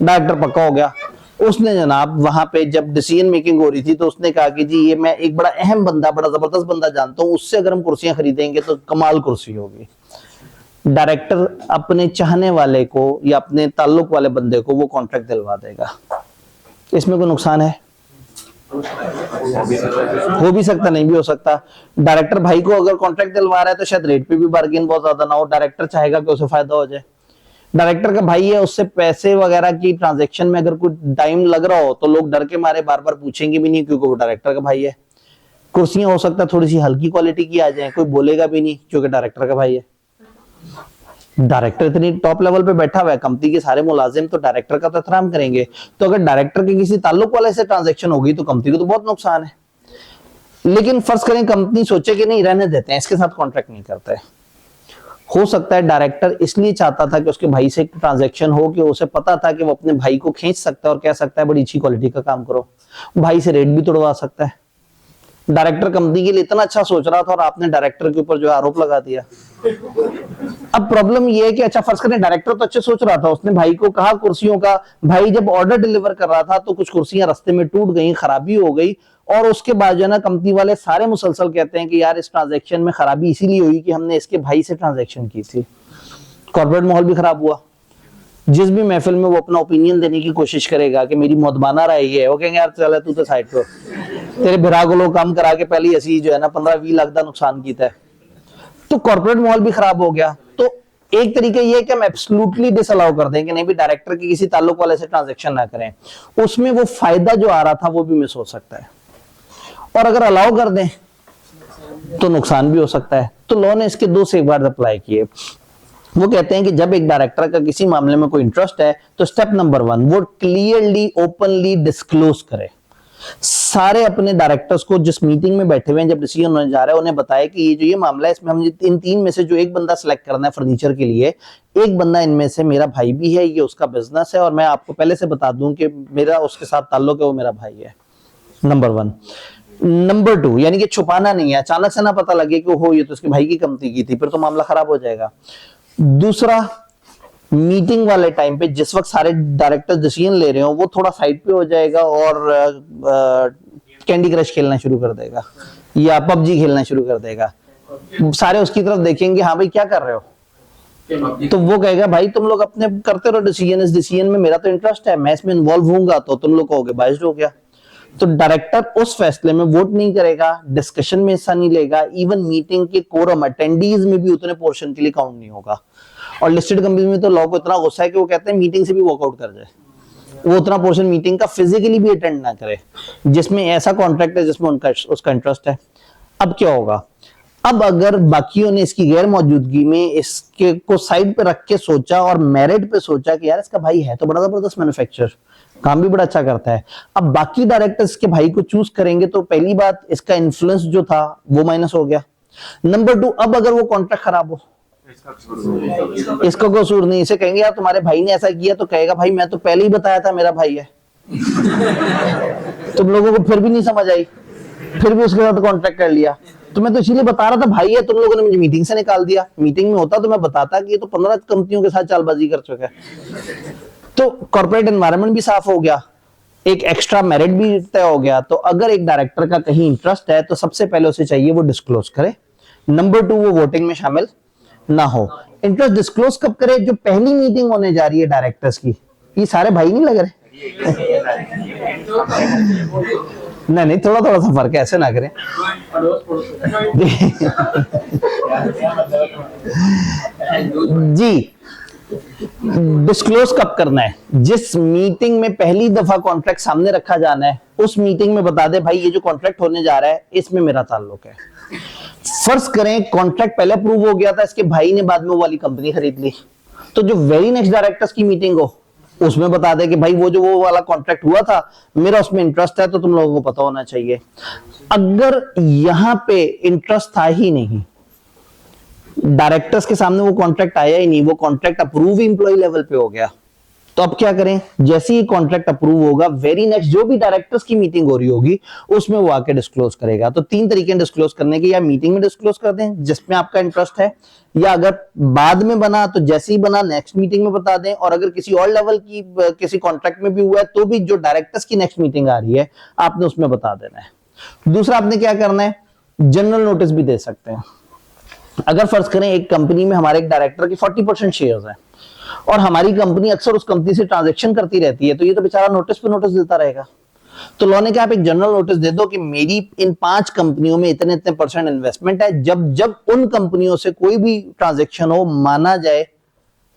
डायरेक्टर पक्का हो गया। उसने जनाब वहां पे जब डिसीजन मेकिंग हो रही थी तो उसने कहा कि जी ये मैं एक बड़ा अहम बंदा, बड़ा जबरदस्त बंदा जानता हूं, उससे अगर हम कुर्सियां खरीदेंगे तो कमाल कुर्सी होगी। डायरेक्टर अपने चाहने वाले को या अपने ताल्लुक वाले बंदे को वो कॉन्ट्रैक्ट दिलवा देगा। इसमें कोई नुकसान है? हो भी सकता, नहीं भी हो सकता। डायरेक्टर भाई को अगर कॉन्ट्रैक्ट दिलवा रहा है तो शायद रेट पे भी बार्गेन बहुत ज्यादा ना हो। डायरेक्टर चाहेगा कि उसे फायदा हो जाए। डायरेक्टर का भाई है, उससे पैसे वगैरह की ट्रांजैक्शन में अगर कोई टाइम लग रहा हो तो लोग डर के मारे बार बार पूछेंगे भी नहीं क्योंकि वो डायरेक्टर का भाई है। कुर्सियां हो सकता है थोड़ी सी हल्की क्वालिटी की आ जाए, कोई बोलेगा भी नहीं क्योंकि डायरेक्टर का भाई है। डायरेक्टर इतनी टॉप लेवल पे बैठा हुआ है, कंपनी के सारे मुलाजिम तो डायरेक्टर का तो एहतराम करेंगे। तो अगर डायरेक्टर के किसी ताल्लुक वाले से ट्रांजैक्शन होगी तो कंपनी को तो बहुत नुकसान है। लेकिन फर्ज करें कंपनी सोचे कि नहीं रहने देते हैं, इसके साथ कॉन्ट्रैक्ट नहीं करते। हो सकता है डायरेक्टर इसलिए चाहता था कि उसके भाई से ट्रांजैक्शन हो कि उसे पता था कि वो अपने भाई को खींच सकता है और कह सकता है बड़ी अच्छी क्वालिटी का काम करो। भाई से रेट भी तोड़वा सकता है। डायरेक्टर कंपनी के लिए इतना अच्छा सोच रहा था और आपने डायरेक्टर के ऊपर जो आरोप लगा दिया। अब प्रॉब्लम ये है कि अच्छा फर्ज करें डायरेक्टर तो अच्छे सोच रहा था, उसने भाई को कहा कुर्सियों का, भाई जब ऑर्डर डिलीवर कर रहा था तो कुछ कुर्सियां रास्ते में टूट गई, खराबी हो गई और उसके बाद जो है ना कंपनी वाले सारे मुसलसल कहते हैं कि यार इस ट्रांजैक्शन में खराबी इसीलिए हुई कि हमने इसके भाई से ट्रांजैक्शन की थी। कॉर्पोरेट माहौल भी खराब हुआ। जिस भी महफिल में वो अपना ओपिनियन देने की कोशिश करेगा कि मेरी मुदबाना राय ये है, वो कहेंगे यार चल तू तो साइड पे, तेरे भिरा को लोग काम करा के पहले ऐसी जो है ना 15-20 लाख का नुकसान किया है। तो कॉर्पोरेट माहौल भी खराब हो गया। तो एक तरीके ये कि हम एब्सोल्युटली डिसअलाउ कर दें कि नहीं भी डायरेक्टर के किसी ताल्लुक वाले से ट्रांजैक्शन ना करें, उसमें वो फायदा जो आ रहा था वो भी मिस हो सकता है। और अगर अलाउ कर दें तो नुकसान भी हो सकता है। तो लॉ ने इसके 2 सेफगार्ड अप्लाई किए। वो कहते हैं कि जब एक डायरेक्टर का किसी मामले में कोई इंटरेस्ट है तो स्टेप नंबर 1 वो क्लियरली ओपनली डिस्क्लोज करे। सारे अपने डायरेक्टर्स को जिस मीटिंग में बैठे हुए हैं, जब डिसीजन होने जा रहा है, उन्हें बताया कि ये जो ये मामला है इसमें हम इन 3 में से जो एक बंदा सिलेक्ट करना है फर्नीचर के लिए, एक बंदा इनमें से मेरा भाई भी है, ये उसका बिजनेस है और मैं आपको पहले से बता दूं कि मेरा उसके साथ ताल्लुक है, वो मेरा भाई है। नंबर 1। नंबर 2 यानी कि छुपाना नहीं है, अचानक से ना पता लगे कि हो ये तो उसके भाई की कंपनी की थी, फिर तो मामला खराब हो जाएगा। दूसरा, मीटिंग वाले टाइम पे जिस वक्त सारे डायरेक्टर डिसीजन ले रहे हो वो थोड़ा साइड पे हो जाएगा और कैंडी क्रश खेलना शुरू कर देगा या पबजी खेलना शुरू कर देगा। सारे उसकी तरफ देखेंगे, हाँ भाई क्या कर रहे हो, तो वो कहेगा भाई तुम लोग अपने करते रहो डिसीजन, इस डिसीजन में मेरा तो इंटरेस्ट है, मैं इसमें इन्वॉल्व होऊंगा तो तुम लोग कहोगे बाइस्ड हो गया। तो डायरेक्टर उस फैसले में वोट नहीं करेगा, डिस्कशन में हिस्सा नहीं लेगा, इवन मीटिंग के कोरम अटेंडीज में भी उतने पोर्शन के लिए काउंट नहीं होगा। और लिस्टेड कंपनी में तो लॉ को इतना गुस्सा है कि वो कहते हैं मीटिंग से भी वॉकआउट कर जाए, वो उतना पोर्शन मीटिंग का फिजिकली भी अटेंड ना करे जिसमें ऐसा कॉन्ट्रैक्ट है जिसमें उनका उसका इंटरेस्ट है। अब क्या होगा, अब अगर बाकियों ने इसकी गैर मौजूदगी में इसके को साइड पे रख के सोचा और मेरिट पे सोचा कि यार इसका भाई है तो बड़ा जबरदस्त मैन्युफैक्चरर, काम भी बड़ा अच्छा करता है, अब बाकी डायरेक्टर्स के भाई को चूज करेंगे तो पहली बात इसका इन्फ्लुएंस जो था वो माइनस हो गया। नंबर 2, अब अगर वो कॉन्ट्रैक्ट खराब हो, इसका कसूर नहीं, इसे कहेंगे यार तुम्हारे भाई ने ऐसा किया, तो कहेगा भाई मैं तो पहले ही बताया था मेरा भाई है। तुम लोगों को फिर भी नहीं समझ आई, फिर भी उसके साथ कॉन्ट्रैक्ट कर लिया। तो मैं तो इसीलिए बता रहा था भाई है, तुम लोगों ने मुझे मीटिंग से निकाल दिया। मीटिंग में होता तो मैं बताता कि ये तो 15 कंपनियों के साथ चालबाजी कर चुका है। तो कॉर्पोरेट एनवायरनमेंट भी साफ हो गया, एक एक्स्ट्रा मेरिट भी तय हो गया। तो अगर एक डायरेक्टर का कहीं इंटरेस्ट है तो सबसे पहले उसे चाहिए वो डिस्क्लोज करे। नंबर 2, वो वोटिंग में शामिल ना हो। इंटरेस्ट डिस्क्लोज कब करे? जो पहली मीटिंग होने जा रही है डायरेक्टर्स की। ये सारे भाई नहीं लग रहे? नहीं, थोड़ा थोड़ा सा फर्क है, ऐसे ना करें। जी, डिस्क्लोज कब करना है? जिस मीटिंग में पहली दफा कॉन्ट्रैक्ट सामने रखा जाना है उस मीटिंग में बता दे भाई ये जो कॉन्ट्रैक्ट होने जा रहा है इसमें मेरा ताल्लुक है। फर्ज करें कॉन्ट्रैक्ट पहले अप्रूव हो गया था, इसके भाई ने बाद में वो वाली कंपनी खरीद ली, तो जो वेरी नेक्स्ट डायरेक्टर्स की मीटिंग हो उसमें बता दे कि भाई वो वाला कॉन्ट्रैक्ट हुआ था, मेरा उसमें इंटरेस्ट है, तो तुम लोगों को पता होना चाहिए। अगर यहां पे इंटरेस्ट था ही नहीं, डायरेक्टर्स के सामने वो कॉन्ट्रैक्ट आया ही नहीं, वो कॉन्ट्रैक्ट अप्रूव एम्प्लॉय लेवल पे हो गया, तो अब क्या करें? जैसे ही कॉन्ट्रैक्ट अप्रूव होगा वेरी नेक्स्ट जो भी डायरेक्टर्स की मीटिंग हो रही होगी उसमें वो आके डिस्क्लोज करेगा। तो 3 तरीके हैं डिस्क्लोज करने के, या मीटिंग में डिस्क्लोज कर दें जिसमें आपका इंटरेस्ट है, या अगर बाद में बना तो जैसे ही बना नेक्स्ट मीटिंग में बता दें, और अगर किसी और लेवल की किसी कॉन्ट्रैक्ट में भी हुआ है तो भी जो डायरेक्टर्स की नेक्स्ट मीटिंग आ रही है आपने उसमें बता देना है। दूसरा आपने क्या करना है, जनरल नोटिस भी दे सकते हैं। अगर फर्ज करें एक कंपनी में हमारे एक डायरेक्टर की 40% शेयर्स हैं और हमारी कंपनी अक्सर उस कंपनी से ट्रांजैक्शन करती रहती है, तो ये तो बेचारा नोटिस पे नोटिस देता रहेगा। तो लॉ ने कहा आप एक जनरल नोटिस दे दो कि मेरी इन 5 कंपनियों में इतने इतने % इन्वेस्टमेंट है, जब जब उन कंपनियों से कोई भी ट्रांजैक्शन हो माना जाए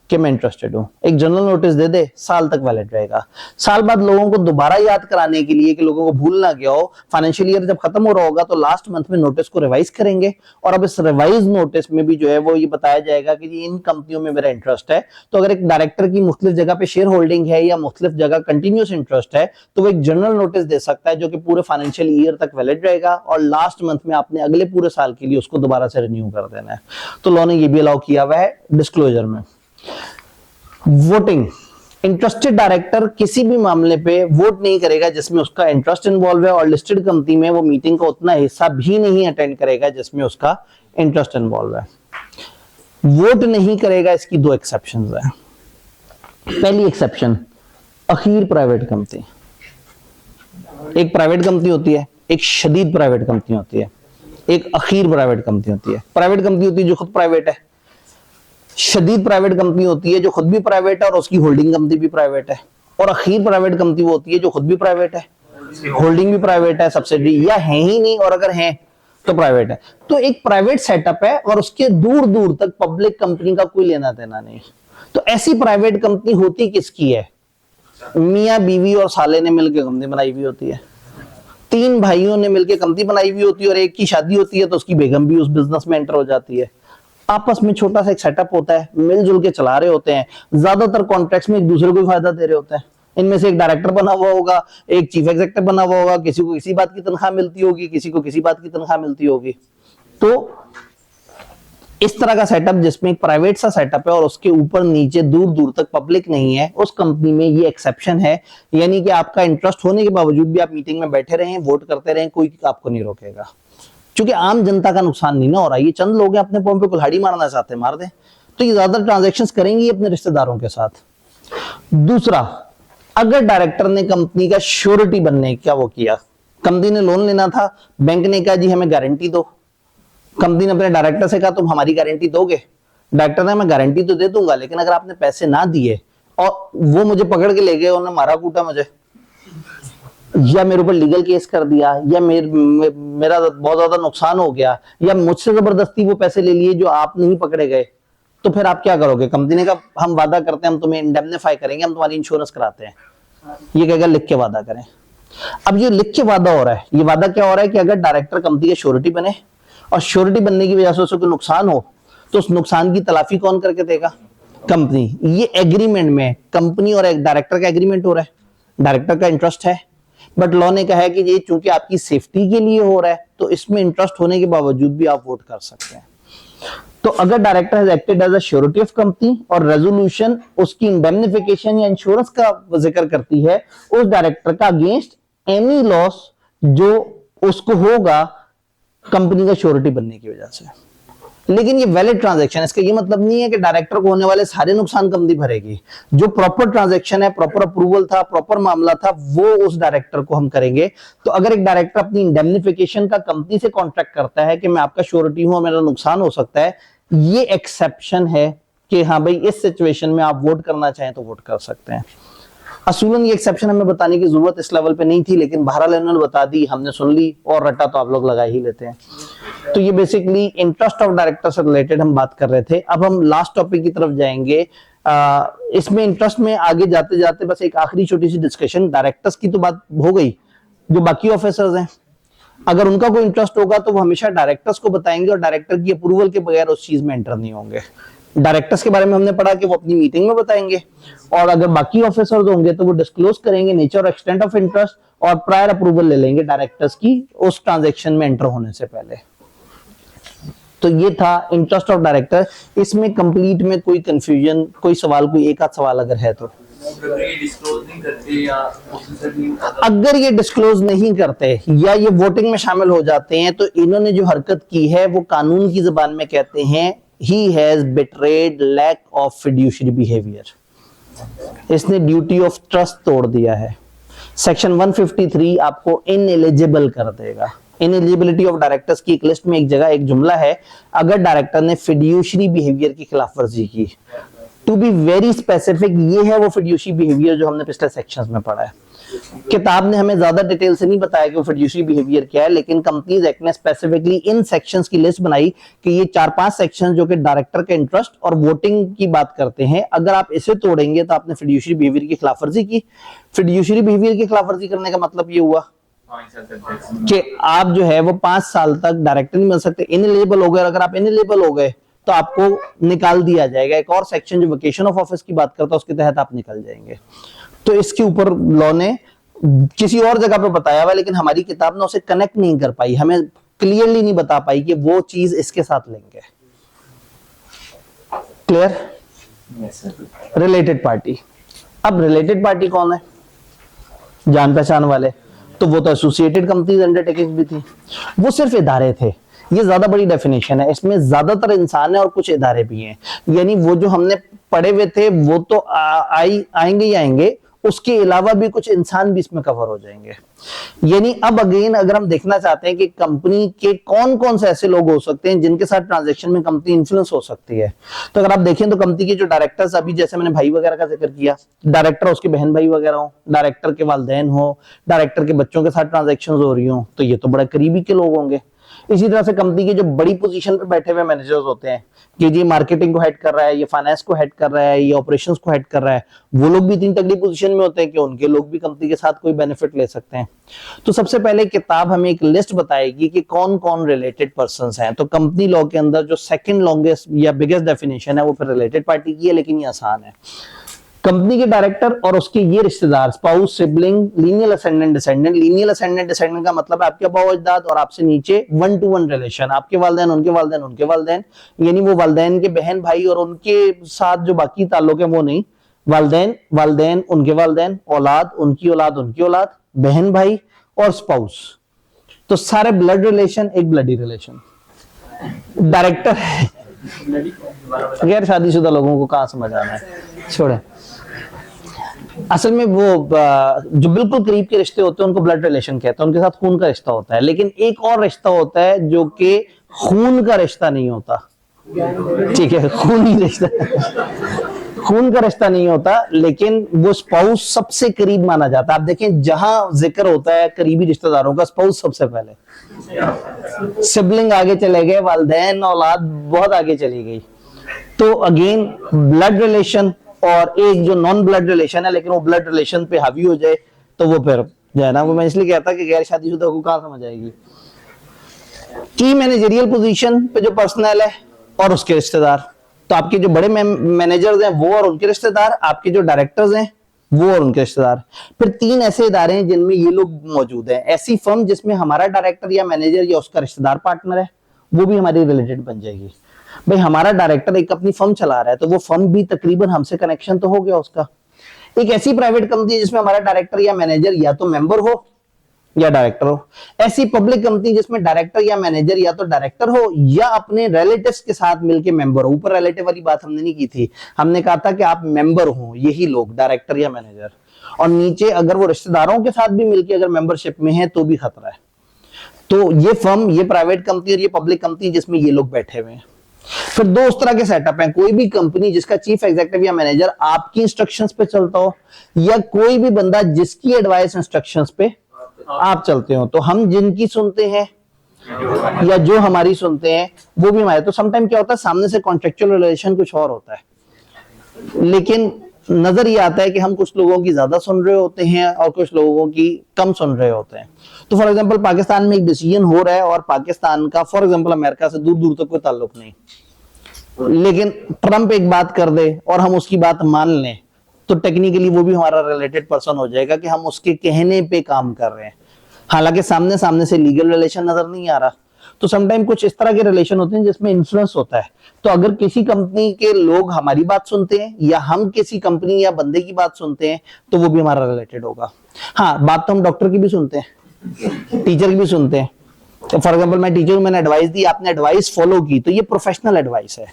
कि मैं इंटरेस्टेड हूं। एक जनरल नोटिस दे दे, साल तक वैलिड रहेगा। साल बाद लोगों को दोबारा याद कराने के लिए कि लोगों को भूल ना गया हो, फाइनेंशियल ईयर जब खत्म हो रहा होगा तो लास्ट मंथ में नोटिस को रिवाइज करेंगे, और अब इस रिवाइज नोटिस में भी जो है वो ये बताया जाएगा कि इन कंपनियों में मेरा इंटरेस्ट है। तो अगर एक डायरेक्टर की मुख्तलिफ जगह पे शेयर होल्डिंग है या मुख्तलिफ जगह कंटिन्यूस इंटरेस्ट है तो वो एक जनरल नोटिस दे सकता है जो कि पूरे फाइनेंशियल ईयर तक वैलिड रहेगा, और लास्ट मंथ में आपने अगले पूरे साल के लिए उसको दोबारा से रिन्यू कर देना है। तो लॉ ने ये भी अलाउ किया हुआ है डिस्क्लोजर में। वोटिंग, इंटरेस्टेड डायरेक्टर किसी भी मामले पे वोट नहीं करेगा जिसमें उसका इंटरेस्ट इन्वॉल्व है, और लिस्टेड कंपनी में वो मीटिंग का उतना हिस्सा भी नहीं अटेंड करेगा जिसमें उसका इंटरेस्ट इन्वॉल्व है। वोट नहीं करेगा, इसकी 2 एक्सेप्शंस हैं। पहली एक्सेप्शन, अखीर प्राइवेट कंपनी। एक प्राइवेट कंपनी होती है, एक शदीद प्राइवेट कंपनी होती है, एक अखीर प्राइवेट कंपनी होती है। प्राइवेट कंपनी होती है जो खुद प्राइवेट है, शदीद प्राइवेट कंपनी होती है जो खुद भी प्राइवेट है और उसकी होल्डिंग कंपनी भी प्राइवेट है, और अखीर प्राइवेट कंपनी वो होती है जो खुद भी प्राइवेट है, होल्डिंग भी प्राइवेट है, सब्सिडी या है ही नहीं, और अगर है तो प्राइवेट है। तो एक प्राइवेट सेटअप है और उसके दूर दूर तक पब्लिक कंपनी का कोई लेना देना नहीं। तो ऐसी प्राइवेट कंपनी होती किसकी है? मियां बीवी और साले ने मिलकर कंपनी बनाई हुई होती है, 3 भाइयों ने मिलकर कंपनी बनाई हुई होती है, और एक की शादी होती है तो उसकी बेगम भी उस बिजनेस में एंटर हो जाती है। आपस में छोटा सा एक सेटअप होता है, मिलजुल के चला रहे होते हैं, ज्यादातर कॉन्ट्रैक्ट्स में एक दूसरे को फायदा दे रहे होते हैं। इनमें से एक डायरेक्टर बना हुआ होगा, एक चीफ एग्जीक्यूटिव बना हुआ होगा, किसी को किसी बात की तनख्वाह मिलती होगी, किसी को किसी बात की तनख्वाह मिलती होगी। तो इस तरह का सेटअप जिसमें एक प्राइवेट सा सेटअप है और उसके ऊपर नीचे दूर दूर तक पब्लिक नहीं है, उस कंपनी में ये एक्सेप्शन है। यानी कि आपका इंटरेस्ट होने के बावजूद भी आप मीटिंग में बैठे रहें, वोट करते रहें, कोई आपको नहीं रोकेगा, क्योंकि आम जनता का नुकसान नहीं ना हो रहा। ये चंद लोग हैं अपने पांव पे कुल्हाड़ी मारना चाहते हैं, मार दें। तो ये ज्यादा ट्रांजैक्शंस करेंगे अपने रिश्तेदारों के साथ। दूसरा, अगर डायरेक्टर ने कंपनी का श्योरिटी बनने क्या वो किया, कंपनी ने लोन लेना था, बैंक ने कहा जी हमें गारंटी दो, कंपनी ने अपने डायरेक्टर से कहा तुम हमारी गारंटी दोगे, डायरेक्टर ने मैं गारंटी तो दे दूंगा लेकिन अगर आपने पैसे ना दिए और वो मुझे पकड़ के ले गए, उन्होंने मारा कूटा मुझे, या मेरे ऊपर लीगल केस कर दिया, या मेरा बहुत ज्यादा नुकसान हो गया, या मुझसे जबरदस्ती वो पैसे ले लिए जो आप नहीं पकड़े गए, तो फिर आप क्या करोगे? कंपनी ने कहा हम वादा करते हैं, हम तुम्हें इंडेमनिफाई करेंगे, हम तुम्हारी इंश्योरेंस कराते हैं। ये कहेगा लिख के वादा करें। अब ये लिख के वादा हो रहा है, ये वादा क्या हो रहा है कि अगर डायरेक्टर कंपनी का श्योरिटी बने और श्योरिटी बनने की वजह से उसको कोई नुकसान हो तो उस नुकसान की तलाफी कौन करके देगा? कंपनी। ये एग्रीमेंट में कंपनी और एक डायरेक्टर का एग्रीमेंट हो रहा है, डायरेक्टर का इंटरेस्ट है, बट लॉ ने कहा है कि ये चूंकि आपकी सेफ्टी के लिए हो रहा है तो इसमें इंटरेस्ट होने के बावजूद भी आप वोट कर सकते हैं। तो अगर director has acted as a surety of company और रेजोल्यूशन उसकी इंडेमनिफिकेशन या इंश्योरेंस का जिक्र करती है उस डायरेक्टर का अगेंस्ट एनी लॉस जो उसको होगा कंपनी का श्योरिटी बनने की वजह से। लेकिन ये वैलिड ट्रांजैक्शन, इसका ये मतलब नहीं है कि डायरेक्टर को होने वाले सारे नुकसान कंपनी भरेगी। जो प्रॉपर ट्रांजैक्शन है, प्रॉपर अप्रूवल था, प्रॉपर मामला था, वो उस डायरेक्टर को हम करेंगे। तो अगर एक डायरेक्टर अपनी इंडेमनिफिकेशन का कंपनी से कॉन्ट्रैक्ट करता है कि मैं आपका श्योरिटी हूं, मेरा नुकसान हो सकता है, ये एक्सेप्शन है कि हाँ भाई इस सिचुएशन में आप वोट करना चाहें तो वोट कर सकते हैं। असूलन ये एक्सेप्शन हमें बताने की जरूरत इस लेवल पे नहीं थी, लेकिन बहरहाल इन्होंने बता दी, हमने सुन ली और रटा तो आप लोग लगा ही लेते हैं। तो ये बेसिकली इंटरेस्ट ऑफ डायरेक्टर से रिलेटेड हम बात कर रहे थे। अब हम लास्ट टॉपिक की तरफ जाएंगे। इसमें इंटरेस्ट में आगे जाते जाते बस एक आखिरी छोटी सी डिस्कशन, डायरेक्टर्स की तो बात हो गई, जो बाकी ऑफिसर्स हैं अगर उनका कोई इंटरेस्ट होगा तो वो हमेशा डायरेक्टर्स को बताएंगे और डायरेक्टर की अप्रूवल के बगैर उस चीज में एंटर नहीं होंगे। डायरेक्टर्स के बारे में हमने पढ़ा कि वो अपनी मीटिंग में बताएंगे, और अगर बाकी ऑफिसर्स होंगे तो वो डिस्क्लोज करेंगे नेचर और एक्सटेंट ऑफ इंटरेस्ट और प्रायर अप्रूवल ले लेंगे डायरेक्टर्स की उस ट्रांजैक्शन में एंटर होने से पहले। तो ये था इंटरेस्ट ऑफ डायरेक्टर। इसमें कंप्लीट में कोई कंफ्यूजन, कोई सवाल, कोई एक आध सवाल अगर है तो? अगर ये डिस्क्लोज नहीं करते या ये वोटिंग में शामिल हो जाते हैं तो इन्होंने जो हरकत की है वो कानून की जुबान में कहते हैं he has betrayed lack of fiduciary behavior। इसने ड्यूटी ऑफ ट्रस्ट तोड़ दिया है। सेक्शन 153 आपको इनएलिजिबल कर देगा। इनएलिजिबिलिटी ऑफ डायरेक्टर्स की एक लिस्ट में एक जगह एक जुमला है, अगर डायरेक्टर ने फिड्यूशरी बिहेवियर की खिलाफवर्जी की। टू बी वेरी स्पेसिफिक, ये है वो फिड्यूशरी बिहेवियर जो हमने पिछले सेक्शंस में पढ़ा है। किताब ने हमें ज्यादा डिटेल से नहीं बताया कि वो फिड्यूशरी बिहेवियर क्या है, लेकिन कंपनीज एक्ट ने स्पेसिफिकली इन सेक्शंस की लिस्ट बनाई कि ये 4-5 सेक्शंस जो कि डायरेक्टर के इंटरेस्ट और वोटिंग की बात करते हैं, अगर आप इसे तोड़ेंगे तो आपने फिड्यूशरी बिहेवियर की खिलाफवर्जी की। फिड्यूशरी बिहेवियर की खिलाफवर्जी करने का मतलब ये हुआ कि आप जो है वो 5 साल तक डायरेक्टर नहीं बन सकते, इनएलिजिबल हो गए। अगर आप इनएलिजिबल हो गए तो आपको निकाल दिया जाएगा। एक और सेक्शन जो वेकेशन ऑफ ऑफिस की बात करता है उसके तहत आप निकल जाएंगे। तो इसके ऊपर लॉ ने किसी और जगह पे बताया हुआ, लेकिन हमारी किताब ने उसे कनेक्ट नहीं कर पाई, हमें क्लियरली नहीं बता पाई कि वो चीज इसके साथ लेंगे। क्लियर? Related party. अब रिलेटेड पार्टी कौन है? जान पहचान वाले। तो वो तो एसोसिएटेड कंपनीज अंडरटेकिंग भी थी, वो सिर्फ इदारे थे। ये ज्यादा बड़ी डेफिनेशन है, इसमें ज्यादातर इंसान है और कुछ इदारे भी हैं। यानी वो जो हमने पढ़े हुए थे वो तो आएंगे ही आएंगे, उसके अलावा भी कुछ इंसान भी इसमें कवर हो जाएंगे। यानी अब अगेन अगर हम देखना चाहते हैं कि कंपनी के कौन कौन से ऐसे लोग हो सकते हैं जिनके साथ ट्रांजैक्शन में कंपनी इन्फ्लुएंस हो सकती है, तो अगर आप देखें तो कंपनी के जो डायरेक्टर्स, अभी जैसे मैंने भाई वगैरह का जिक्र किया, डायरेक्टर उसके बहन भाई वगैरह हो, डायरेक्टर के वालिदैन हो, डायरेक्टर के बच्चों के साथ ट्रांजैक्शन हो रही हो, तो ये तो बड़ा करीबी के लोग होंगे। इसी तरह से कंपनी के जो बड़ी पोजीशन पे बैठे हुए मैनेजर्स होते हैं कि ये मार्केटिंग को हेड कर रहा है, ये फाइनेंस को हेड कर रहा है, ये ऑपरेशंस को हेड कर रहा है, वो लोग भी इतनी तगड़ी पोजीशन में होते हैं कि उनके लोग भी कंपनी के साथ कोई बेनिफिट ले सकते हैं। तो सबसे पहले किताब हमें एक लिस्ट बताएगी कि कौन कौन रिलेटेड पर्संस हैं। तो कंपनी लॉ के अंदर जो सेकंड लॉन्गेस्ट या बिगेस्ट डेफिनेशन है वो फिर रिलेटेड पार्टी की है, लेकिन ये आसान है। कंपनी के डायरेक्टर और उसके ये रिश्तेदार, spouse, sibling, lineal ascendant descendant. Lineal ascendant descendant का मतलब है आपके अबव अजदाद और आपसे नीचे 1-to-1 रिलेशन, आपके वालिदैन, उनके वालिदैन, उनके वालिदैन, यानी वो वालिदैन के बहन भाई और उनके साथ जो बाकी ताल्लुक है वो नहीं, वालिदैन, वालिदैन, उनके वालिदैन, औलाद, उनकी औलाद, उनकी औलाद, बहन भाई और स्पाउस। तो सारे ब्लड रिलेशन, एक ब्लडी रिलेशन। डायरेक्टर गैर शादीशुदा लोगों को कहां समझ आना है, छोड़े। असल में वो जो बिल्कुल करीब के रिश्ते होते हैं उनको ब्लड रिलेशन कहते हैं, उनके साथ खून का रिश्ता होता है। लेकिन एक और रिश्ता होता है जो कि खून का रिश्ता नहीं होता, ठीक है, खूनी रिश्ता, खून का रिश्ता नहीं होता, लेकिन वो स्पाउस सबसे करीब माना जाता है। आप देखें जहां जिक्र होता है करीबी रिश्तेदारों का, स्पाउस सबसे पहले, सिबलिंग आगे चले गए, वालिदैन, औलाद बहुत आगे चली गई। तो अगेन ब्लड रिलेशन और एक जो नॉन ब्लड रिलेशन है लेकिन वो ब्लड रिलेशन पे हावी हो जाए तो वो फिर जो है ना, वो मैं इसलिए कहता कि गैर शादीशुदा को कहां समझ आएगी। की मैनेजरियल पोजीशन पे जो पर्सनल है और उसके रिश्तेदार, तो आपके जो बड़े मैनेजर्स हैं वो और उनके रिश्तेदार, आपके जो डायरेक्टर्स हैं वो और उनके रिश्तेदार। फिर 3 ऐसे इदारे हैं जिनमें ये लोग मौजूद हैं। ऐसी फर्म जिसमें हमारा डायरेक्टर या मैनेजर या उसका रिश्तेदार पार्टनर है, वो भी हमारी रिलेटेड बन जाएगी। भाई हमारा डायरेक्टर एक अपनी फर्म चला रहा है तो वो फर्म भी तकरीबन हमसे कनेक्शन तो हो गया उसका। एक ऐसी प्राइवेट कंपनी जिसमें हमारा डायरेक्टर या मैनेजर या तो मेंबर हो या डायरेक्टर हो। ऐसी पब्लिक कंपनी जिसमें डायरेक्टर या मैनेजर या तो डायरेक्टर हो या अपने रिलेटिव्स के साथ मिलके मेंबर हो। ऊपर रिलेटिव वाली बात हमने नहीं की थी, हमने कहा था कि आप मेंबर हो, यही लोग डायरेक्टर या मैनेजर, और नीचे अगर वो रिश्तेदारों के साथ भी मिलके अगर मेंबरशिप में है तो भी खतरा है। तो ये फर्म, ये प्राइवेट कंपनी और ये पब्लिक कंपनी जिसमें ये लोग बैठे हुए हैं। फिर 2 उस तरह के सेटअप हैं, कोई भी कंपनी जिसका चीफ एग्जीक्यूटिव या मैनेजर आपकी इंस्ट्रक्शंस पे चलता हो, या कोई भी बंदा जिसकी एडवाइस इंस्ट्रक्शंस पे आप चलते हो। तो हम जिनकी सुनते हैं या जो हमारी सुनते हैं वो भी हमारे। तो समटाइम क्या होता है, सामने से कॉन्ट्रेक्चुअल रिलेशन कुछ और होता है, लेकिन नजर ये आता है कि हम कुछ लोगों की ज्यादा सुन रहे होते हैं और कुछ लोगों की कम सुन रहे होते हैं। तो फॉर एग्जांपल पाकिस्तान में एक डिसीजन हो रहा है और पाकिस्तान का फॉर एग्जांपल अमेरिका से दूर दूर तक कोई ताल्लुक नहीं, लेकिन ट्रंप एक बात कर दे और हम उसकी बात मान लें तो टेक्निकली वो भी हमारा रिलेटेड पर्सन हो जाएगा कि हम उसके कहने पे काम कर रहे हैं, हालांकि सामने सामने से लीगल रिलेशन नजर नहीं आ रहा। तो समटाइम कुछ इस तरह के रिलेशन होते हैं जिसमें इन्फ्लुएंस होता है। तो अगर किसी कंपनी के लोग हमारी बात सुनते हैं या हम किसी कंपनी या बंदे की बात सुनते हैं तो वो भी हमारा रिलेटेड होगा। हाँ, बात तो हम डॉक्टर की भी सुनते हैं, टीचर की भी सुनते हैं। तो फॉर एग्जाम्पल मैं टीचर हूं, मैंने एडवाइस दी, आपने एडवाइस फॉलो की तो ये प्रोफेशनल एडवाइस है।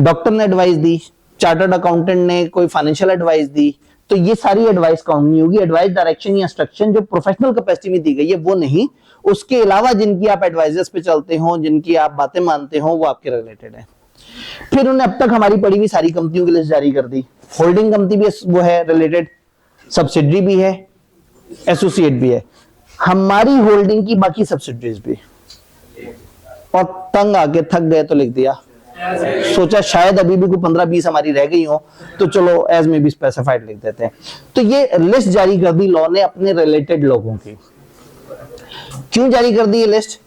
डॉक्टर ने एडवाइस दी, चार्टर्ड अकाउंटेंट ने कोई फाइनेंशियल एडवाइस दी, तो ये सारी एडवाइस काउंट नहीं होगी। एडवाइस, डायरेक्शन या इंस्ट्रक्शन जो प्रोफेशनल कैपेसिटी में दी गई है वो नहीं, उसके अलावा जिनकी आप एडवाइजर्स पे चलते हो, जिनकी आप बातें मानते हो, वो आपके रिलेटेड है। फिर उन्होंने अब तक हमारी पड़ी हुई सारी कंपनियों की लिस्ट जारी कर दी। होल्डिंग कंपनी भी वो है रिलेटेड, सब्सिडरी भी है, एसोसिएट भी है, हमारी होल्डिंग की बाकी सब्सिडरीज भी। और तंग आके थक गए तो लिख दिया, सोचा शायद अभी भी कोई 15-20 हमारी रह गई हो तो चलो एज में भी स्पेसिफाइड लिख देते हैं। तो ये लिस्ट जारी कर दी लॉ ने अपने रिलेटेड लोगों की। क्यों जारी कर दी ये लिस्ट?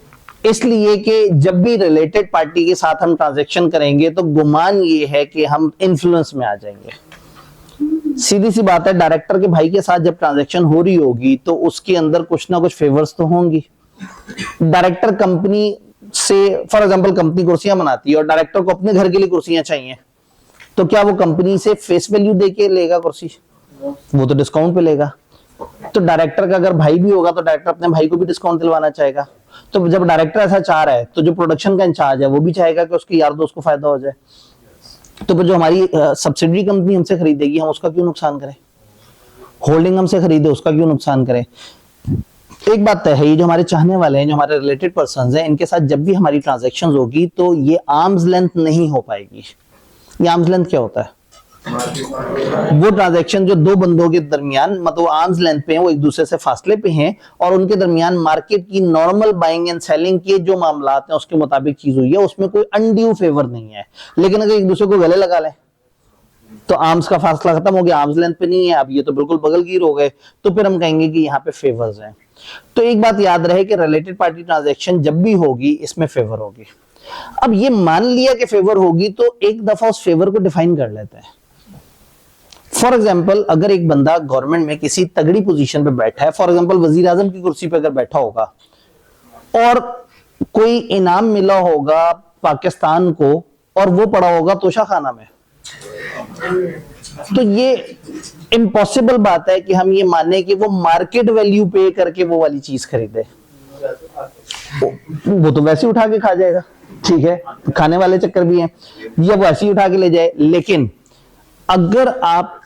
इसलिए कि जब भी रिलेटेड पार्टी के साथ हम ट्रांजैक्शन करेंगे तो गुमान ये है कि हम इन्फ्लुएंस में आ जाएंगे। सीधी सी बात है, डायरेक्टर के भाई के साथ जब ट्रांजैक्शन हो रही होगी तो उसके अंदर कुछ ना कुछ फेवर्स तो होंगी। डायरेक्टर कंपनी से फॉर एग्जांपल कंपनी कुर्सियां बनाती है और डायरेक्टर को अपने घर के लिए कुर्सियां चाहिए, तो क्या वो कंपनी से फेस वैल्यू देके लेगा कुर्सी? वो तो डिस्काउंट पे लेगा। तो डायरेक्टर का अगर भाई भी होगा तो डायरेक्टर अपने भाई को भी डिस्काउंट दिलवाना चाहेगा। तो जब डायरेक्टर ऐसा चाह रहा है तो जो प्रोडक्शन का इंचार्ज है वो भी चाहेगा कि उसके यार दोस्त को फायदा हो जाए। तो जो हमारी सब्सिडरी कंपनी हमसे खरीदेगी हम उसका क्यों नुकसान करें? होल्डिंग हमसे खरीदे उसका क्यों नुकसान करें? एक बात तय है, ये जो हमारे चाहने वाले हैं, जो हमारे रिलेटेड पर्संस हैं, इनके साथ जब भी हमारी ट्रांजैक्शंस होगी तो ये आर्म्स लेंथ नहीं हो पाएगी। ये आर्म्स लेंथ क्या होता है? वो ट्रांजैक्शन जो दो बंदों के दरमियान मतलब आर्म्स लेंथ पे हैं, वो एक दूसरे से फासले पे हैं और उनके दरमियान मार्केट की नॉर्मल बाइंग एंड सेलिंग के जो मामलात हैं उसके मुताबिक चीज हुई है, उसमें कोई अनड्यू फेवर नहीं है। लेकिन अगर एक दूसरे को गले लगा लें तो आर्म्स का फासला खत्म हो गया, आर्म्स लेंथ पे नहीं है, अब ये तो बिल्कुल बगलगीर हो गए, तो फिर हम कहेंगे कि यहाँ पे फेवर्स हैं। तो एक बात याद रहे कि रिलेटेड पार्टी ट्रांजैक्शन जब भी होगी इसमें फेवर होगी। अब ये मान लिया कि फेवर होगी तो एक दफा उस फेवर को डिफाइन कर लेते हैं। फॉर एग्जाम्पल अगर एक बंदा गवर्नमेंट में किसी तगड़ी पोजीशन पे बैठा है, फॉर एग्जाम्पल वजीर आजम की कुर्सी पे अगर बैठा होगा और कोई इनाम मिला होगा पाकिस्तान को और वो पड़ा होगा तोशा खाना में, तो ये इम्पॉसिबल बात है कि हम ये माने कि वो मार्केट वैल्यू पे करके वो वाली चीज खरीदे। वो तो वैसे उठा के खा जाएगा, ठीक है, खाने वाले चक्कर भी हैं, ये वैसे ही उठा के ले जाए। लेकिन अगर आप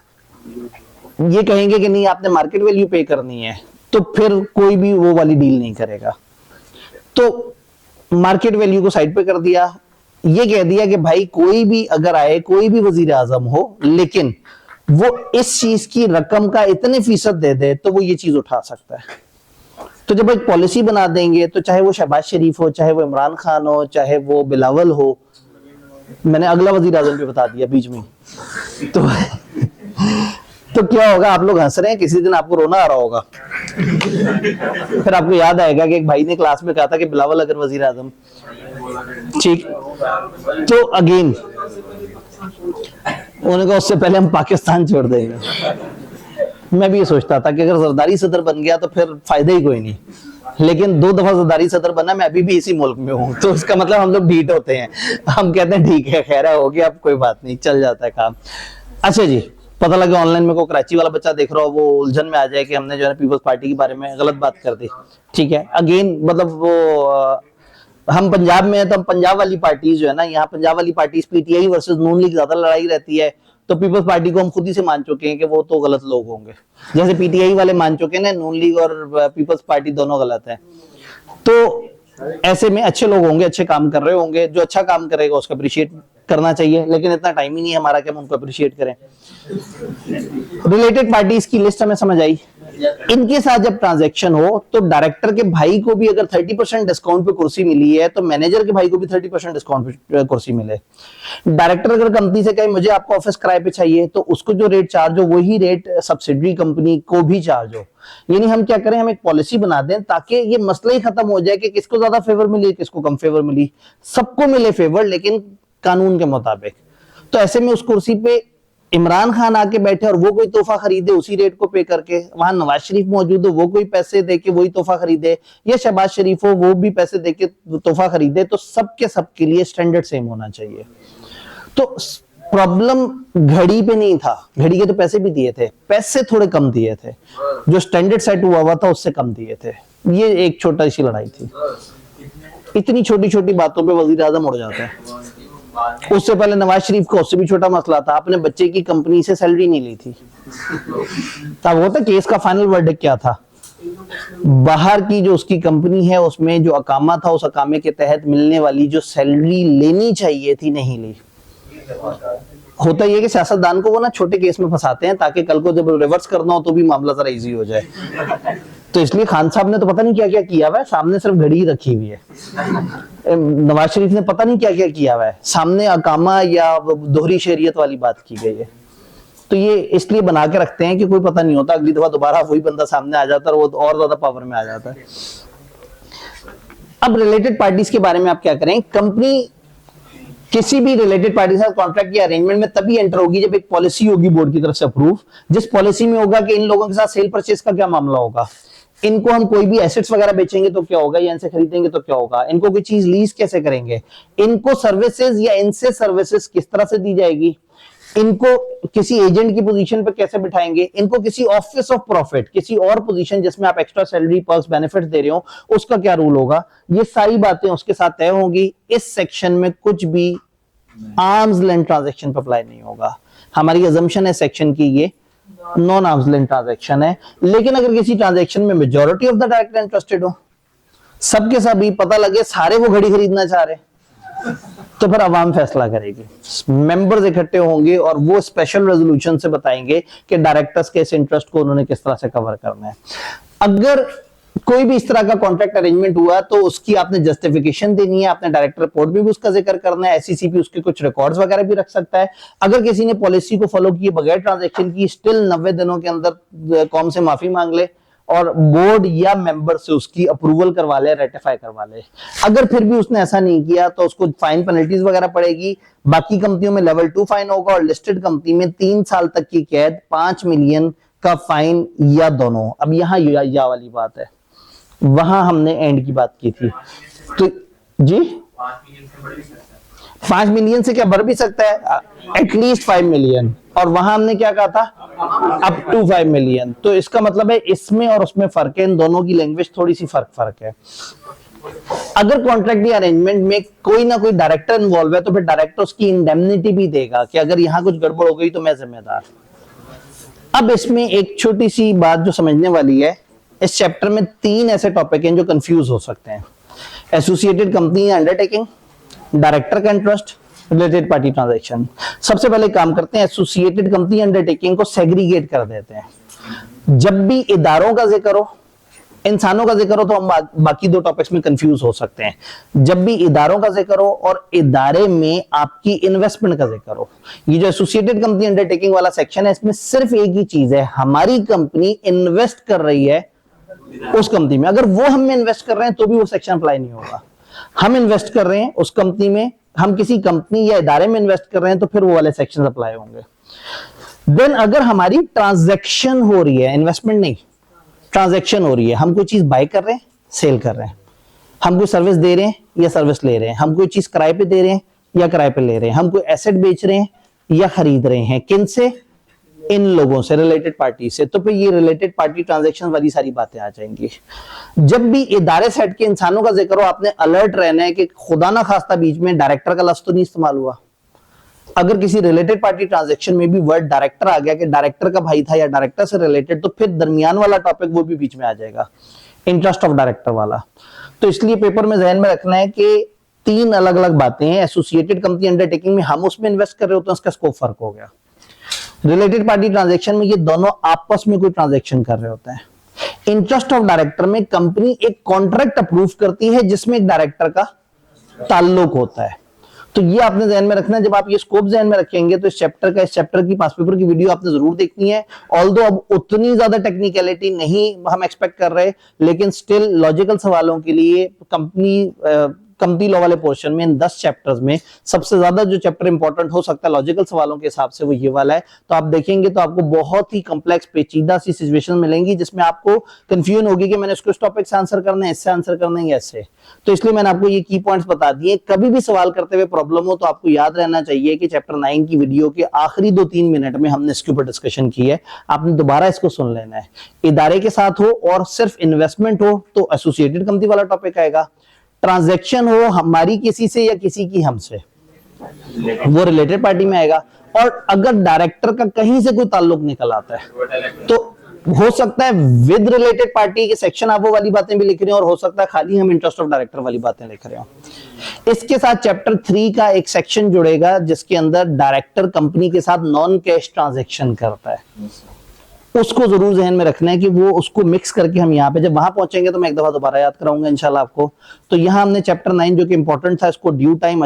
ये कहेंगे कि नहीं आपने मार्केट वैल्यू पे करनी है तो फिर कोई भी वो वाली डील नहीं करेगा। तो मार्केट वैल्यू को साइड पे कर दिया, ये कह दिया कि भाई कोई भी अगर आए, कोई भी वजीर आजम हो, लेकिन वो इस चीज की रकम का इतने फीसद दे दे तो वो ये चीज उठा सकता है। तो जब एक पॉलिसी बना देंगे तो चाहे वो शहबाज शरीफ हो, चाहे वो इमरान खान हो, चाहे वो बिलावल हो, मैंने अगला वजीर आजम पे बता दिया बीच में, तो क्या होगा? आप लोग हंस रहे हैं, किसी दिन आपको रोना आ रहा होगा। फिर आपको याद आएगा कि एक भाई ने क्लास में कहा था कि बिलावल अगर वजीर आजम, ठीक, तो अगेन उन्होंने कहा उससे पहले हम पाकिस्तान छोड़ देंगे। मैं भी ये सोचता था कि अगर जरदारी सदर बन गया तो फिर फायदा ही कोई नहीं, लेकिन 2 दफा जरदारी सदर बना, मैं अभी भी इसी मुल्क में हूँ, तो उसका मतलब हम लोग ढीठ होते हैं, हम कहते हैं ठीक है खैर हो गया, अब कोई बात नहीं, चल जाता है काम। अच्छा जी, पता लगा ऑनलाइन में कोई कराची वाला बच्चा देख रहा हो, वो उलझन में आ जाए कि हमने जो है पीपल्स पार्टी के बारे में गलत बात कर दी, ठीक है। अगेन मतलब वो हम पंजाब में है तो हम पंजाब वाली पार्टीज जो है ना, यहाँ पंजाब वाली पार्टीज पीटीआई वर्सेस नून लीग ज्यादा लड़ाई रहती है, तो पीपल्स पार्टी को हम खुद ही से मान चुके हैं कि वो तो गलत लोग होंगे, जैसे पीटीआई वाले मान चुके हैं ना नून लीग और पीपल्स पार्टी दोनों गलत है। तो ऐसे में अच्छे लोग होंगे, अच्छे काम कर रहे होंगे, जो अच्छा काम करेगा उसको अप्रिशिएट करना चाहिए, लेकिन इतना टाइम ही नहीं है हमारा कि हम उनको अप्रिशिएट करें। रिलेटेड पार्टीज की लिस्ट हमें समझ आई। इनके साथ जब ट्रांजैक्शन हो तो डायरेक्टर के भाई को भी अगर 30% डिस्काउंट पे कुर्सी मिली है तो मैनेजर के भाई को भी 30% डिस्काउंट पे कुर्सी मिले। डायरेक्टर अगर कंपनी से कहे मुझे आपका ऑफिस किराए पे चाहिए तो उसको जो रेट चार्ज हो वही रेट सब्सिडरी कंपनी को भी चार्ज हो। यानी हम क्या करें, हम एक पॉलिसी बना दें ताकि ये मसला ही खत्म हो जाए कि किसको ज्यादा फेवर मिली किसको कम फेवर मिली, सबको मिले फेवर लेकिन कानून के मुताबिक। तो ऐसे में उस कुर्सी पे इमरान खान आके बैठे और वो कोई तोहफा खरीदे उसी रेट को पे करके, वहां नवाज शरीफ मौजूद हो वो कोई पैसे देके वही तोहफा खरीदे, या शहबाज शरीफ हो वो भी पैसे देके तोहफा खरीदे, तो सबके सबके लिए स्टैंडर्ड सेम होना चाहिए। तो प्रॉब्लम घड़ी पे नहीं था, घड़ी के तो पैसे भी दिए थे, पैसे थोड़े कम दिए थे, जो स्टैंडर्ड सेट हुआ था उससे कम दिए थे। ये एक छोटी सी लड़ाई थी। इतनी छोटी छोटी बातों पे वजीर आजम उड़ जाता है। उससे पहले नवाज शरीफ का उससे भी छोटा मसला था, अपने बच्चे की कंपनी से सैलरी नहीं ली थी। तब वो था केस का फाइनल वर्डिक्ट क्या था, बाहर की जो उसकी कंपनी है उसमें जो अकामा था उस अकामे के तहत मिलने वाली जो सैलरी लेनी चाहिए थी नहीं ली। होता ये कि सियासतदान को वो ना छोटे केस में फंसाते हैं ताकि कल को जब रिवर्स करना हो तो भी मामला जरा इजी हो जाए। तो इसलिए खान साहब ने तो पता नहीं क्या क्या किया हुआ है, सामने सिर्फ घड़ी रखी हुई है। नवाज शरीफ ने पता नहीं क्या क्या किया हुआ है, सामने अकामा या दोहरी शरीयत वाली बात की गई है। तो ये इसलिए बना के रखते हैं कि कोई पता नहीं होता, अगली दफा दोबारा वही बंदा सामने आ जाता है और वो और ज्यादा पावर में आ जाता है। अब रिलेटेड पार्टीज के बारे में आप क्या करें, कंपनी किसी भी रिलेटेड पार्टी के साथ कॉन्ट्रैक्ट या अरेंजमेंट में तभी एंटर होगी जब एक पॉलिसी होगी बोर्ड की तरफ से अप्रूव, जिस पॉलिसी में होगा कि इन लोगों के साथ सेल परचेज का क्या मामला होगा, इनको हम कोई भी एसेट्स वगैरह बेचेंगे तो क्या होगा, या इनसे खरीदेंगे तो क्या होगा, इनको कोई चीज लीज कैसे करेंगे, इनको सर्विसेज या इनसे सर्विसेज किस तरह से दी जाएगी, इनको किसी एजेंट की पोजीशन पे कैसे बिठाएंगे, इनको किसी ऑफिस ऑफ प्रॉफिट किसी और पोजीशन जिसमें आप एक्स्ट्रा सैलरी पर्क्स बेनिफिट्स दे रहे हो उसका क्या रूल होगा, ये सारी बातें उसके साथ तय होंगी। इस सेक्शन में कुछ भी आर्म्स लेंथ ट्रांजैक्शन पर अप्लाई नहीं होगा। हमारी अजम्पशन है सेक्शन की ये नॉन आर्म्स लेंथ ट्रांजैक्शन है, लेकिन अगर किसी ट्रांजैक्शन में majority of the director interested हो, सबके सभी पता लगे सारे वो घड़ी खरीदना चाह रहे, तो फिर अवाम फैसला करेगी, मेंबर्स इकट्ठे होंगे और वो स्पेशल रेजोल्यूशन से बताएंगे कि डायरेक्टर्स के इस इंटरेस्ट को उन्होंने किस तरह से कवर करना है। अगर कोई भी इस तरह का कॉन्ट्रैक्ट अरेंजमेंट हुआ तो उसकी आपने जस्टिफिकेशन देनी है, आपने डायरेक्टर रिपोर्ट में भी उसका जिक्र करना है, एससीसीपी उसके कुछ रिकॉर्ड्स वगैरह भी रख सकता है। अगर किसी ने पॉलिसी को फॉलो किए बगैर ट्रांजैक्शन की स्टिल 90 दिनों के अंदर कौम से माफी मांग ले और बोर्ड या मेंबर से उसकी अप्रूवल करवा ले, रेटिफाई करवा ले। अगर फिर भी उसने ऐसा नहीं किया तो उसको फाइन पेनल्टीज वगैरह पड़ेगी। बाकी कंपनियों में लेवल 2 फाइन होगा और लिस्टेड कंपनी में 3 साल तक की कैद, 5 मिलियन का फाइन या दोनों। अब यहाँ या वाली बात है, वहां हमने एंड की बात की थी। तो जी 5 मिलियन से क्या बढ़ भी सकता है, एटलीस्ट 5 मिलियन, और वहां हमने क्या कहा था अप टू 5 मिलियन। तो इसका मतलब है इसमें और उसमें फर्क है, इन दोनों की लैंग्वेज थोड़ी सी फर्क है। अगर कॉन्ट्रैक्ट या अरेंजमेंट में कोई ना कोई डायरेक्टर इन्वॉल्व है तो फिर डायरेक्टर उसकी इंडेमनिटी भी देगा कि अगर यहां कुछ गड़बड़ हो गई तो मैं जिम्मेदार। अब इसमें एक छोटी सी बात जो समझने वाली है, इस चैप्टर में 3 ऐसे टॉपिक हैं जो कंफ्यूज हो सकते हैं। एसोसिएटेड कंपनी अंडरटेकिंग, डायरेक्टर का इंटरेस्ट, रिलेटेड पार्टी ट्रांजैक्शन। सबसे पहले काम करते हैं, एसोसिएटेड कंपनी अंडरटेकिंग को सेग्रीगेट कर देते हैं। जब भी इदारों का जिक्र हो, इंसानों का जिक्र हो तो हम बाकी 2 टॉपिक्स में कंफ्यूज हो सकते हैं। जब भी इदारों का जिक्र हो और इदारे में आपकी इन्वेस्टमेंट का जिक्र हो, ये जो एसोसिएटेड कंपनी अंडरटेकिंग वाला सेक्शन है इसमें सिर्फ एक ही चीज है, हमारी कंपनी इन्वेस्ट कर रही है उस कंपनी में। अगर वो हम में इन्वेस्ट कर रहे हैं तो भी वो सेक्शन अप्लाई नहीं होगा। हम इन्वेस्ट कर रहे हैं उस कंपनी में, हम किसी कंपनी या इदारे में इन्वेस्ट कर रहे हैं तो फिर वो वाले सेक्शन अप्लाई होंगे। देन अगर हमारी ट्रांजैक्शन हो रही है, इन्वेस्टमेंट नहीं, ट्रांजैक्शन हो रही है, हम कोई चीज बाय कर रहे हैं, सेल कर रहे हैं, हम कोई सर्विस दे रहे हैं या सर्विस ले रहे हैं, हम कोई चीज किराए पे दे रहे हैं या किराए पे ले रहे हैं, हम कोई एसेट बेच रहे हैं या खरीद रहे हैं, किन से? इन लोगों से, रिलेटेड पार्टी से। तो फिर ये रिलेटेड पार्टी ट्रांजैक्शन वाली सारी बातें आ जाएंगी। जब भी इदारे सेट के इंसानों का जिक्र हो, आपने अलर्ट रहना है कि खुदा ना खास्ता बीच में डायरेक्टर का लफ्ज तो नहीं इस्तेमाल हुआ। अगर किसी रिलेटेड पार्टी ट्रांजैक्शन में भी वर्ड डायरेक्टर आ गया कि डायरेक्टर का भाई था या डायरेक्टर से रिलेटेड, तो फिर दरमियान वाला टॉपिक वो भी बीच में आ जाएगा, इंटरेस्ट ऑफ डायरेक्टर वाला। तो इसलिए पेपर में ध्यान में रखना है कि 3 अलग अलग बातें हैं। एसोसिएटेड कंपनी अंडरटेकिंग में हम उसमें इन्वेस्ट कर रहे होते हैं, उसका स्कोप फर्क हो गया। रिलेटेड पार्टी ट्रांजैक्शन में ये दोनों आपस में कोई ट्रांजैक्शन कर रहे होते हैं। इंटरेस्ट ऑफ डायरेक्टर में कंपनी एक कॉन्ट्रैक्ट अप्रूव करती है जिसमें एक डायरेक्टर का ताल्लुक होता है। तो ये आपने ध्यान में रखना है। जब आप ये स्कोप ध्यान में रखेंगे तो इस चैप्टर की पास पेपर की वीडियो आपने जरूर देखनी है। ऑल्दो अब उतनी ज्यादा टेक्निकलिटी नहीं हम एक्सपेक्ट कर रहे, लेकिन स्टिल लॉजिकल सवालों के लिए कंपनी लॉ वाले पोर्शन में इन 10 चैप्टर्स में सबसे ज्यादा जो चैप्टर इंपॉर्टेंट हो सकता है लॉजिकल सवालों के हिसाब से वो ये वाला है। तो आप देखेंगे तो आपको बहुत ही कॉम्प्लेक्स पेचीदा सी सिचुएशन मिलेंगी जिसमें आपको कंफ्यूजन होगी कि मैंने इसको इस टॉपिक से आंसर करना है, इससे आंसर करना है, ऐसे। तो इसलिए मैंने आपको ये की पॉइंट्स बता दिए। कभी भी सवाल करते हुए प्रॉब्लम हो तो आपको याद रहना चाहिए कि चैप्टर 9 की वीडियो के आखिरी 2-3 मिनट में हमने इसके ऊपर डिस्कशन की है, आपने दोबारा इसको सुन लेना है। इदारे के साथ हो और सिर्फ इन्वेस्टमेंट हो तो एसोसिएटेड कंपनी वाला टॉपिक आएगा। ट्रांजैक्शन हो हमारी किसी से या किसी की हमसे, वो रिलेटेड पार्टी में आएगा। और अगर डायरेक्टर का कहीं से कोई ताल्लुक निकल आता है तो हो सकता है विद रिलेटेड पार्टी के सेक्शन आप वो वाली बातें भी लिख रहे हो, और हो सकता है खाली हम इंटरेस्ट ऑफ डायरेक्टर वाली बातें लिख रहे हो। इसके साथ चैप्टर 3 का एक सेक्शन जुड़ेगा जिसके अंदर डायरेक्टर कंपनी के साथ नॉन कैश ट्रांजैक्शन करता है। उसको जरूर ध्यान में रखना है कि वो उसको मिक्स करके हम यहाँ पे जब वहां पहुंचेंगे तो मैं एक दफा दोबारा याद कराऊंगा इंशाल्लाह आपको। तो यहाँ हमने चैप्टर 9 जो कि इंपॉर्टेंट था इसको ड्यू टाइम